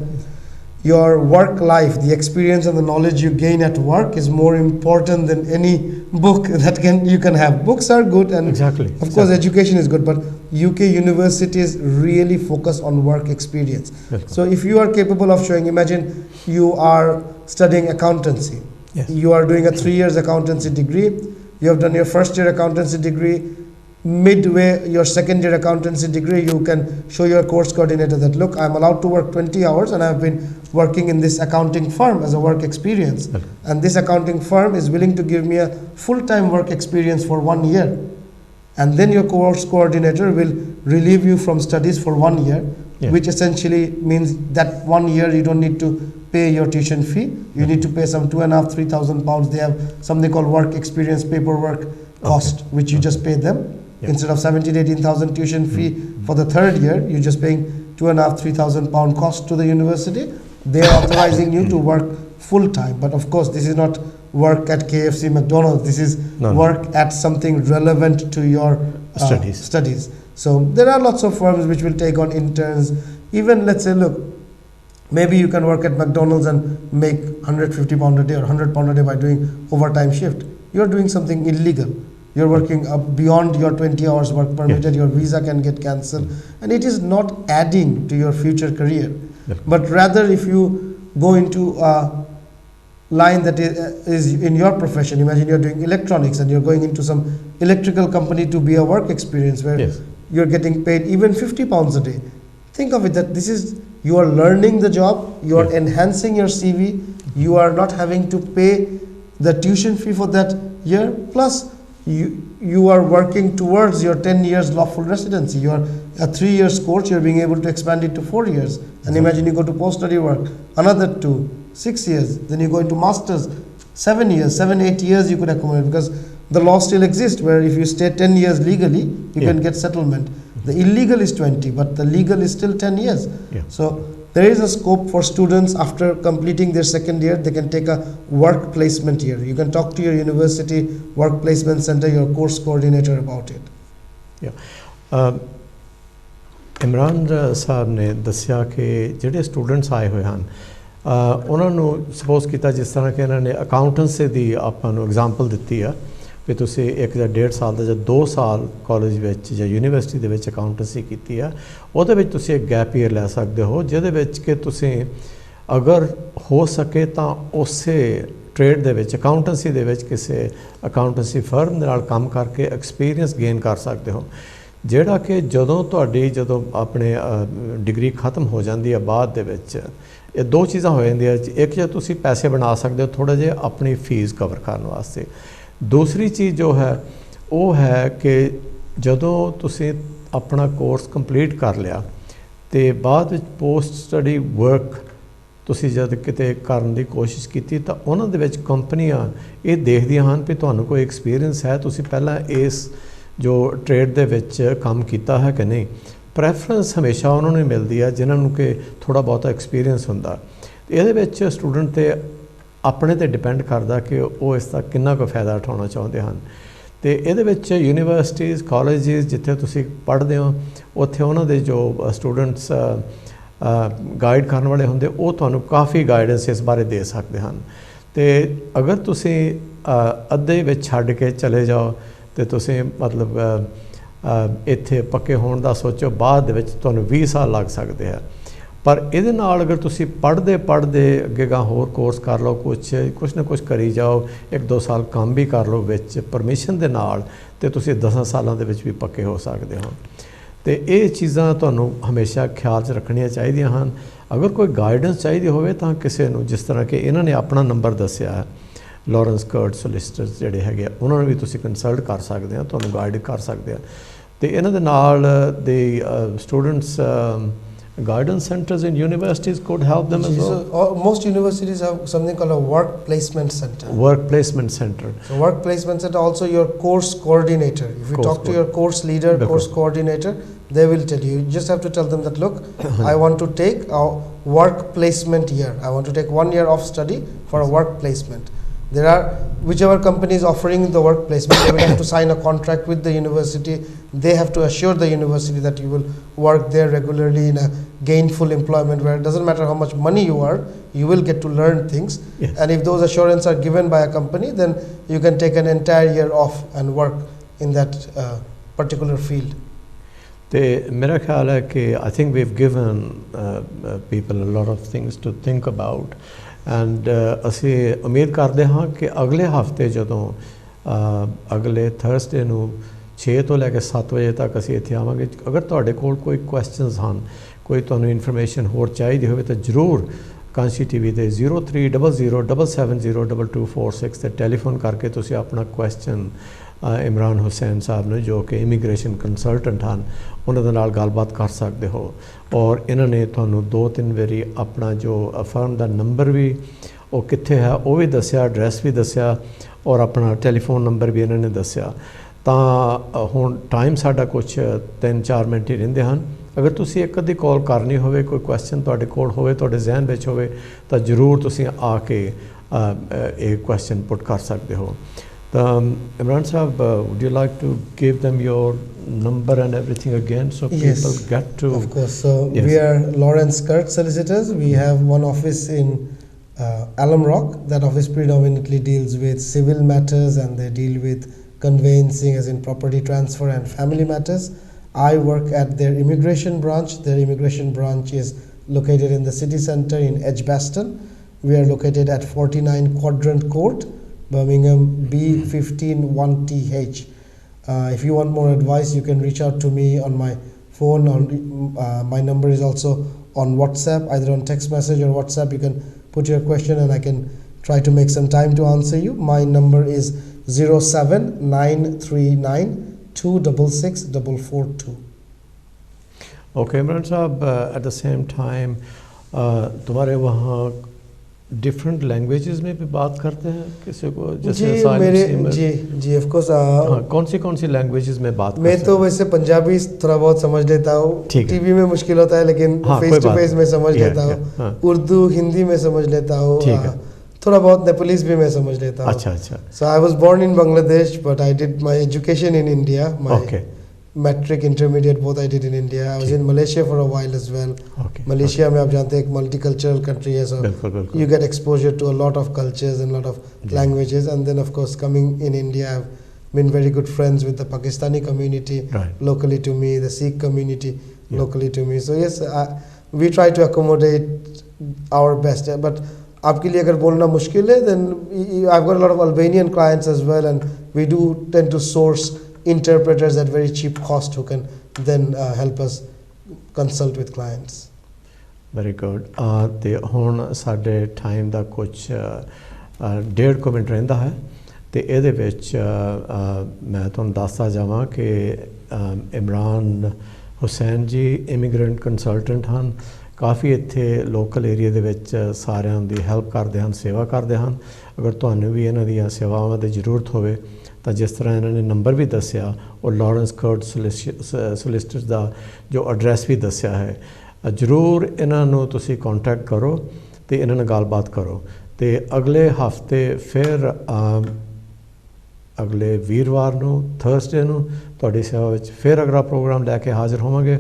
your work life, the experience and the knowledge you gain at work is more important than any book that you can have. Books are good, and Exactly. of course education is good, but UK universities really focus on work experience. Yes. So if you are capable of showing, imagine you are studying accountancy. Yes. You are doing a 3 years accountancy degree, you have done your first year accountancy degree, midway your second year accountancy degree, you can show your course coordinator that look, I'm allowed to work 20 hours and I've been working in this accounting firm as a work experience, and this accounting firm is willing to give me a full-time work experience for 1 year, and then your course coordinator will relieve you from studies for 1 year, which essentially means that 1 year you don't need to pay your tuition fee, you need to pay some £2,500-3,000 pounds. They have something called work experience paperwork cost, which you just pay them. Instead of 17,000-18,000 tuition fee for the third year, you're just paying £2,500-3,000 pound cost to the university. They are authorizing you to work full time, but of course this is not work at KFC, McDonald's. This is work at something relevant to your studies. So there are lots of firms which will take on interns. Even let's say, look, maybe you can work at McDonald's and make £150 a day or £100 a day by doing overtime shift. You're doing something illegal. You're working beyond your 20 hours work permitted, your visa can get cancelled, and it is not adding to your future career. But rather, if you go into a line that is in your profession, imagine you're doing electronics and you're going into some electrical company to be a work experience where you're getting paid even £50 a day. Think of it that this is, you are learning the job, you are enhancing your CV, you are not having to pay the tuition fee for that year, plus you are working towards your 10 years lawful residency. You are a 3 years course, you're being able to expand it to 4 years. And imagine you go to post-study work, another 2, 6 years, then you go into masters, 7 years, 7-8 years you could accumulate, because the law still exists where if you stay 10 years legally, you can get settlement. The illegal is 20, but the legal is still 10 years. So there is a scope for students after completing their second year, they can take a work placement year. You can talk to your university work placement center, your course coordinator about it. Imran साहब ने दसिया कि ਜਿਹੜੇ students ਆਏ ਹੋਏ ਹਨ ਉਹਨਾਂ ਨੂੰ ਸਪੋਜ਼ ਕੀਤਾ ਜਿਸ ਤਰ੍ਹਾਂ ਕਿ ਇਹਨਾਂ ਨੇ ਅਕਾਊਂਟੈਂਸੀ ਦੀ ਆਪਾਂ ਨੂੰ ਐਗਜ਼ਾਮਪਲ ਦਿੱਤੀ ਆ ਵੀ ਤੁਸੀਂ 1 ਜਾਂ 1.5 ਸਾਲ ਦਾ ਜਾਂ 2 ਸਾਲ ਕਾਲਜ ਵਿੱਚ ਜਾਂ ਯੂਨੀਵਰਸਿਟੀ ਦੇ ਵਿੱਚ ਅਕਾਊਂਟੈਂਸੀ ਕੀਤੀ ਆ, ਉਹਦੇ ਵਿੱਚ ਤੁਸੀਂ ਇੱਕ ਗੈਪ ਈਅਰ ਲੈ ਸਕਦੇ ਹੋ ਜਿਹਦੇ ਵਿੱਚ ਕਿ ਤੁਸੀਂ ਅਗਰ ਹੋ ਸਕੇ ਤਾਂ ਉਸੇ ਟ੍ਰੇਡ ਦੇ ਵਿੱਚ ਅਕਾਊਂਟੈਂਸੀ ਦੇ ਵਿੱਚ ਕਿਸੇ ਅਕਾਊਂਟੈਂਸੀ ਫਰਮ ਦੇ ਨਾਲ ਕੰਮ ਕਰਕੇ ਐਕਸਪੀਰੀਅੰਸ ਗੇਨ ਕਰ ਸਕਦੇ ਹੋ, ਜਿਹੜਾ ਕਿ ਜਦੋਂ ਆਪਣੇ ਡਿਗਰੀ ਖਤਮ ਹੋ ਜਾਂਦੀ ਹੈ ਬਾਅਦ ਦੇ ਵਿੱਚ ਇਹ 2 ਚੀਜ਼ਾਂ ਹੋ ਜਾਂਦੀਆਂ। ਇੱਕ ਜੇ ਤੁਸੀਂ ਪੈਸੇ ਬਣਾ ਸਕਦੇ ਹੋ ਥੋੜ੍ਹਾ ਜਿਹਾ ਆਪਣੀ ਫੀਸ ਕਵਰ ਕਰਨ ਵਾਸਤੇ, ਦੂਸਰੀ ਚੀਜ਼ ਜੋ ਹੈ ਉਹ ਹੈ ਕਿ ਜਦੋਂ ਤੁਸੀਂ ਆਪਣਾ ਕੋਰਸ ਕੰਪਲੀਟ ਕਰ ਲਿਆ ਤੇ ਬਾਅਦ ਵਿੱਚ ਪੋਸਟ ਸਟੱਡੀ ਵਰਕ ਤੁਸੀਂ ਜਦ ਕਿਤੇ ਕਰਨ ਦੀ ਕੋਸ਼ਿਸ਼ ਕੀਤੀ ਤਾਂ ਉਹਨਾਂ ਦੇ ਵਿੱਚ ਕੰਪਨੀਆਂ ਇਹ ਦੇਖਦੀਆਂ ਹਨ ਵੀ ਤੁਹਾਨੂੰ ਕੋਈ ਐਕਸਪੀਰੀਅੰਸ ਹੈ, ਤੁਸੀਂ ਪਹਿਲਾਂ ਇਸ ਜੋ ਟ੍ਰੇਡ ਦੇ ਵਿੱਚ ਕੰਮ ਕੀਤਾ ਹੈ ਕਿ ਨਹੀਂ। ਪ੍ਰੈਫਰੈਂਸ ਹਮੇਸ਼ਾ ਉਹਨਾਂ ਨੂੰ ਮਿਲਦੀ ਹੈ ਜਿਨ੍ਹਾਂ ਨੂੰ ਕਿ ਥੋੜ੍ਹਾ ਬਹੁਤਾ ਐਕਸਪੀਰੀਅੰਸ ਹੁੰਦਾ। ਇਹਦੇ ਵਿੱਚ ਸਟੂਡੈਂਟ 'ਤੇ ਆਪਣੇ 'ਤੇ ਡਿਪੈਂਡ ਕਰਦਾ ਕਿ ਉਹ ਇਸ ਦਾ ਕਿੰਨਾ ਕੁ ਫਾਇਦਾ ਉਠਾਉਣਾ ਚਾਹੁੰਦੇ ਹਨ। ਤੇ ਇਹਦੇ ਵਿੱਚ ਯੂਨੀਵਰਸਿਟੀਜ਼ ਕਾਲਜਿਸ ਜਿੱਥੇ ਤੁਸੀਂ ਪੜ੍ਹਦੇ ਹੋ ਉੱਥੇ ਉਹਨਾਂ ਦੇ ਜੋ ਸਟੂਡੈਂਟਸ ਗਾਈਡ ਕਰਨ ਵਾਲੇ ਹੁੰਦੇ ਉਹ ਤੁਹਾਨੂੰ ਕਾਫੀ ਗਾਈਡੈਂਸ ਇਸ ਬਾਰੇ ਦੇ ਸਕਦੇ ਹਨ। ਤੇ ਅਗਰ ਤੁਸੀਂ ਅੱਧੇ ਵਿੱਚ ਛੱਡ ਕੇ ਚਲੇ ਜਾਓ ਤੇ ਤੁਸੀਂ ਮਤਲਬ ਇੱਥੇ ਪੱਕੇ ਹੋਣ ਦਾ ਸੋਚੋ, ਬਾਅਦ ਦੇ ਵਿੱਚ ਤੁਹਾਨੂੰ 20 ਸਾਲ ਲੱਗ ਸਕਦੇ ਆ। ਪਰ ਇਹਦੇ ਨਾਲ ਅਗਰ ਤੁਸੀਂ ਪੜ੍ਹਦੇ ਅੱਗੇ ਗਾਂ ਹੋਰ ਕੋਰਸ ਕਰ ਲਓ, ਕੁਛ ਨਾ ਕੁਛ ਕਰੀ ਜਾਓ, 1-2 ਸਾਲ ਕੰਮ ਵੀ ਕਰ ਲਓ ਵਿੱਚ ਪਰਮਿਸ਼ਨ ਦੇ ਨਾਲ, ਤੇ ਤੁਸੀਂ 10 ਸਾਲਾਂ ਦੇ ਵਿੱਚ ਵੀ ਪੱਕੇ ਹੋ ਸਕਦੇ ਹੋ। ਤੇ ਇਹ ਚੀਜ਼ਾਂ ਤੁਹਾਨੂੰ ਹਮੇਸ਼ਾ ਖਿਆਲ 'ਚ ਰੱਖਣੀਆਂ ਚਾਹੀਦੀਆਂ ਹਨ। ਅਗਰ ਕੋਈ ਗਾਈਡੈਂਸ ਚਾਹੀਦੀ ਹੋਵੇ ਤਾਂ ਕਿਸੇ ਨੂੰ, ਜਿਸ ਤਰ੍ਹਾਂ ਕਿ ਇਹਨਾਂ ਨੇ ਆਪਣਾ ਨੰਬਰ ਦੱਸਿਆ ਹੈ, ਲਾਰੈਂਸ ਕਰਟ ਸੋਲਿਸਿਟਰਸ ਜਿਹੜੇ ਹੈਗੇ ਆ, ਉਹਨਾਂ ਨੂੰ ਵੀ ਤੁਸੀਂ ਕੰਸਲਟ ਕਰ ਸਕਦੇ ਆ, ਤੁਹਾਨੂੰ ਗਾਈਡ ਕਰ ਸਕਦੇ ਆ। ਤੇ ਇਹਨਾਂ ਦੇ ਨਾਲ ਦੇ students guidance centers in universities could help them as well. So, most universities have something called a work placement center. Work placement center. So work placement center, also your course coordinator. If you talk to your course leader, course coordinator, they will tell you. You just have to tell them that, look, I want to take a work placement year. I want to take 1 year of study for a work placement. There are, whichever company is offering the work placement, they will have to sign a contract with the university. They have to assure the university that you will work there regularly in a gainful employment, where it doesn't matter how much money you earn, you will get to learn things. Yes. And if those assurances are given by a company, then you can take an entire year off and work in that particular field. मेरा ख्याल है कि I think we've given people a lot of things to think about. And ਅਸੀਂ ਉਮੀਦ ਕਰਦੇ ਹਾਂ ਕਿ ਅਗਲੇ ਹਫ਼ਤੇ ਜਦੋਂ ਅਗਲੇ ਥਰਸਡੇ ਨੂੰ 6 ਤੋਂ ਲੈ ਕੇ 7 ਵਜੇ ਤੱਕ ਅਸੀਂ ਇੱਥੇ ਆਵਾਂਗੇ। ਅਗਰ ਤੁਹਾਡੇ ਕੋਲ ਕੋਈ ਕੁਐਸਚਨਸ ਹਨ, ਕੋਈ ਤੁਹਾਨੂੰ ਇਨਫੋਰਮੇਸ਼ਨ ਹੋਰ ਚਾਹੀਦੀ ਹੋਵੇ ਤਾਂ ਜ਼ਰੂਰ ਕਾਂਸ਼ੀ ਟੀਵੀ ਦੇ 030077022246 ਤੇ ਟੈਲੀਫੋਨ ਕਰਕੇ ਤੁਸੀਂ ਆਪਣਾ ਕੁਐਸਚਨ ਇਮਰਾਨ ਹੁਸੈਨ ਸਾਹਿਬ ਨੂੰ, ਜੋ ਕਿ ਇਮੀਗ੍ਰੇਸ਼ਨ ਕੰਸਲਟੈਂਟ ਹਨ, ਉਹਨਾਂ ਦੇ ਨਾਲ ਗੱਲਬਾਤ ਕਰ ਸਕਦੇ ਹੋ। ਔਰ ਇਹਨਾਂ ਨੇ ਤੁਹਾਨੂੰ 2-3 ਵਾਰੀ ਆਪਣਾ ਜੋ ਫਰਮ ਦਾ ਨੰਬਰ ਵੀ ਉਹ ਕਿੱਥੇ ਹੈ ਉਹ ਵੀ ਦੱਸਿਆ, ਐਡਰੈਸ ਵੀ ਦੱਸਿਆ, ਔਰ ਆਪਣਾ ਟੈਲੀਫੋਨ ਨੰਬਰ ਵੀ ਇਹਨਾਂ ਨੇ ਦੱਸਿਆ। ਤਾਂ ਹੁਣ ਟਾਈਮ ਸਾਡਾ ਕੁਛ 3-4 ਮਿੰਟ ਹੀ ਰਹਿੰਦੇ ਹਨ। ਅਗਰ ਤੁਸੀਂ ਇੱਕ ਅੱਧੀ ਕਾਲ ਕਰਨੀ ਹੋਵੇ, ਕੋਈ ਕੁਐਸਚਨ ਤੁਹਾਡੇ ਕੋਲ ਹੋਵੇ, ਤੁਹਾਡੇ ਜ਼ਿਹਨ ਵਿੱਚ ਹੋਵੇ, ਤਾਂ ਜ਼ਰੂਰ ਤੁਸੀਂ ਆ ਕੇ ਇਹ ਕੁਐਸਚਨ ਪੁੱਟ ਕਰ ਸਕਦੇ ਹੋ। Imran Sahab, would you like to give them your number and everything again so people get to... Of course. So we are Lawrence Kurt Solicitors. We have one office in Alum Rock. That office predominantly deals with civil matters, and they deal with conveyancing, as in property transfer and family matters. I work at their immigration branch. Their immigration branch is located in the city center in Edgbaston. We are located at 49 Quadrant Court, Birmingham B151TH. If you want more advice, you can reach out to me on my phone. My number is also on WhatsApp, either on text message or WhatsApp. You can put your question and I can try to make some time to answer you. My number is 07939266442. Okay, Imran Sahab, at the same time, तुम्हारे वहाँ different languages में भी बात करते हैं किसी को, जैसे जी ऑफ कोर्स। कौन सी लैंग्वेजेस में बात मैं तो वैसे पंजाबी थोड़ा बहुत समझ लेता हूँ, टीवी में मुश्किल होता है, लेकिन फेस टू फेस में समझ लेता हूँ। उर्दू हिंदी में समझ लेता हूँ, थोड़ा बहुत नेपालीज भी मैं समझ लेता हूँ। अच्छा। So I was born in Bangladesh, but I did my education in India. My matric intermediate both I did in India. I was in Malaysia for a while as well. Malaysia में आप जानते हैं एक मल्टीकल्चरल कंट्री है, so you get exposure to a lot of cultures and lot of languages. And then of course coming in India, I have been very good friends with the Pakistani community locally to me, the Sikh community locally to me. So yes, we try to accommodate our best. But आपके लिए अगर बोलना मुश्किल है, then I've got a lot of Albanian clients as well, and we do tend to source interpreters at very cheap cost who can then help us consult with clients. Very good. ਤੇ ਹੁਣ ਸਾਡੇ time ਦਾ ਕੁਝ 1.5 minute ਰਹਿੰਦਾ ਹੈ, ਤੇ ਇਹਦੇ ਵਿੱਚ ਮੈਂ ਤੁਹਾਨੂੰ ਦੱਸਦਾ ਜਾਵਾਂ ਕਿ ਇਮਰਾਨ ਹੁਸੈਨ ਜੀ ਇਮੀਗ੍ਰੈਂਟ ਕੰਸਲਟੈਂਟ ਹਨ, ਕਾਫੀ ਇੱਥੇ ਲੋਕਲ ਏਰੀਆ ਦੇ ਵਿੱਚ ਸਾਰਿਆਂ ਦੀ ਹੈਲਪ ਕਰਦੇ ਹਨ, ਸੇਵਾ ਕਰਦੇ ਹਨ। ਅਗਰ ਤੁਹਾਨੂੰ ਵੀ ਇਹਨਾਂ ਦੀਆਂ ਸੇਵਾਵਾਂ ਦੀ ਜ਼ਰੂਰਤ ਹੋਵੇ ਤਾਂ ਜਿਸ ਤਰ੍ਹਾਂ ਇਹਨਾਂ ਨੇ ਨੰਬਰ ਵੀ ਦੱਸਿਆ, ਉਹ ਲਾਰੈਂਸ ਕੋਰਟ ਸੋਲਿਸਿਟਰ ਦਾ ਜੋ ਐਡਰੈਸ ਵੀ ਦੱਸਿਆ ਹੈ, ਜ਼ਰੂਰ ਇਹਨਾਂ ਨੂੰ ਤੁਸੀਂ ਕੰਟੈਕਟ ਕਰੋ ਅਤੇ ਇਹਨਾਂ ਨਾਲ ਗੱਲਬਾਤ ਕਰੋ। ਅਤੇ ਅਗਲੇ ਹਫ਼ਤੇ ਫਿਰ ਅਗਲੇ ਵੀਰਵਾਰ ਨੂੰ, ਥਰਸਡੇ ਨੂੰ ਤੁਹਾਡੀ ਸੇਵਾ ਵਿੱਚ ਫਿਰ ਅਗਲਾ ਪ੍ਰੋਗਰਾਮ ਲੈ ਕੇ ਹਾਜ਼ਰ ਹੋਵਾਂਗੇ।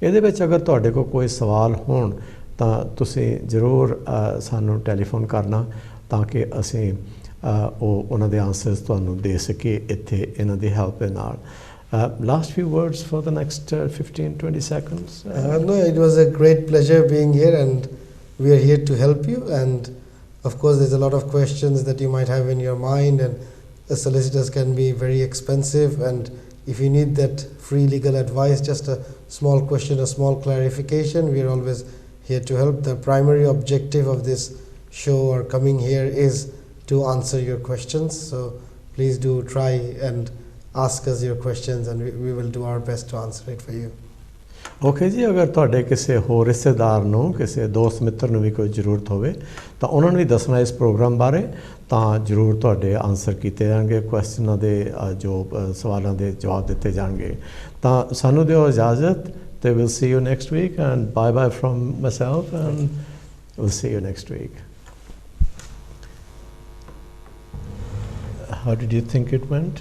ਇਹਦੇ ਵਿੱਚ ਅਗਰ ਤੁਹਾਡੇ ਕੋਲ ਕੋਈ ਸਵਾਲ ਹੋਣ ਤਾਂ ਤੁਸੀਂ ਜ਼ਰੂਰ ਸਾਨੂੰ ਟੈਲੀਫੋਨ ਕਰਨਾ, ਤਾਂ ਕਿ ਅਸੀਂ ਉਹਨਾਂ ਦੇ ਆਨਸਰਸ ਤੁਹਾਨੂੰ ਦੇ ਸਕੀਏ ਇੱਥੇ ਇਹਨਾਂ ਦੀ ਹੈਲਪ ਦੇ ਨਾਲ। Last few words for the next 15-20 seconds. No, it was a great pleasure being here, and we are here to help you. And of course, there's a lot of questions that you might have in your mind, and solicitors can be very expensive. And if you need that free legal advice, just a small question, a small clarification, we are always here to help. The primary objective of this show or coming here is to answer your questions. So please do try and ask us your questions, and we will do our best to answer it for you. Okay ਜੀ, ਅਗਰ ਤੁਹਾਡੇ ਕਿਸੇ ਹੋਰ ਰਿਸ਼ਤੇਦਾਰ ਨੂੰ, ਕਿਸੇ ਦੋਸਤ ਮਿੱਤਰ ਨੂੰ ਵੀ ਕੋਈ ਜ਼ਰੂਰਤ ਹੋਵੇ ਤਾਂ ਉਹਨਾਂ ਨੂੰ ਵੀ ਦੱਸਣਾ ਇਸ ਪ੍ਰੋਗਰਾਮ ਬਾਰੇ, ਤਾਂ ਜ਼ਰੂਰ ਤੁਹਾਡੇ ਆਨਸਰ ਕੀਤੇ ਜਾਣਗੇ, ਕੁਐਸਚਨਾਂ ਦੇ ਜੋ ਸਵਾਲਾਂ ਦੇ ਜਵਾਬ ਦਿੱਤੇ ਜਾਣਗੇ। ਤਾਂ ਸਾਨੂੰ ਦਿਓ ਇਜਾਜ਼ਤ, ਤੇ will see you next week, and bye bye from myself, and will see you next week. How did you think it went?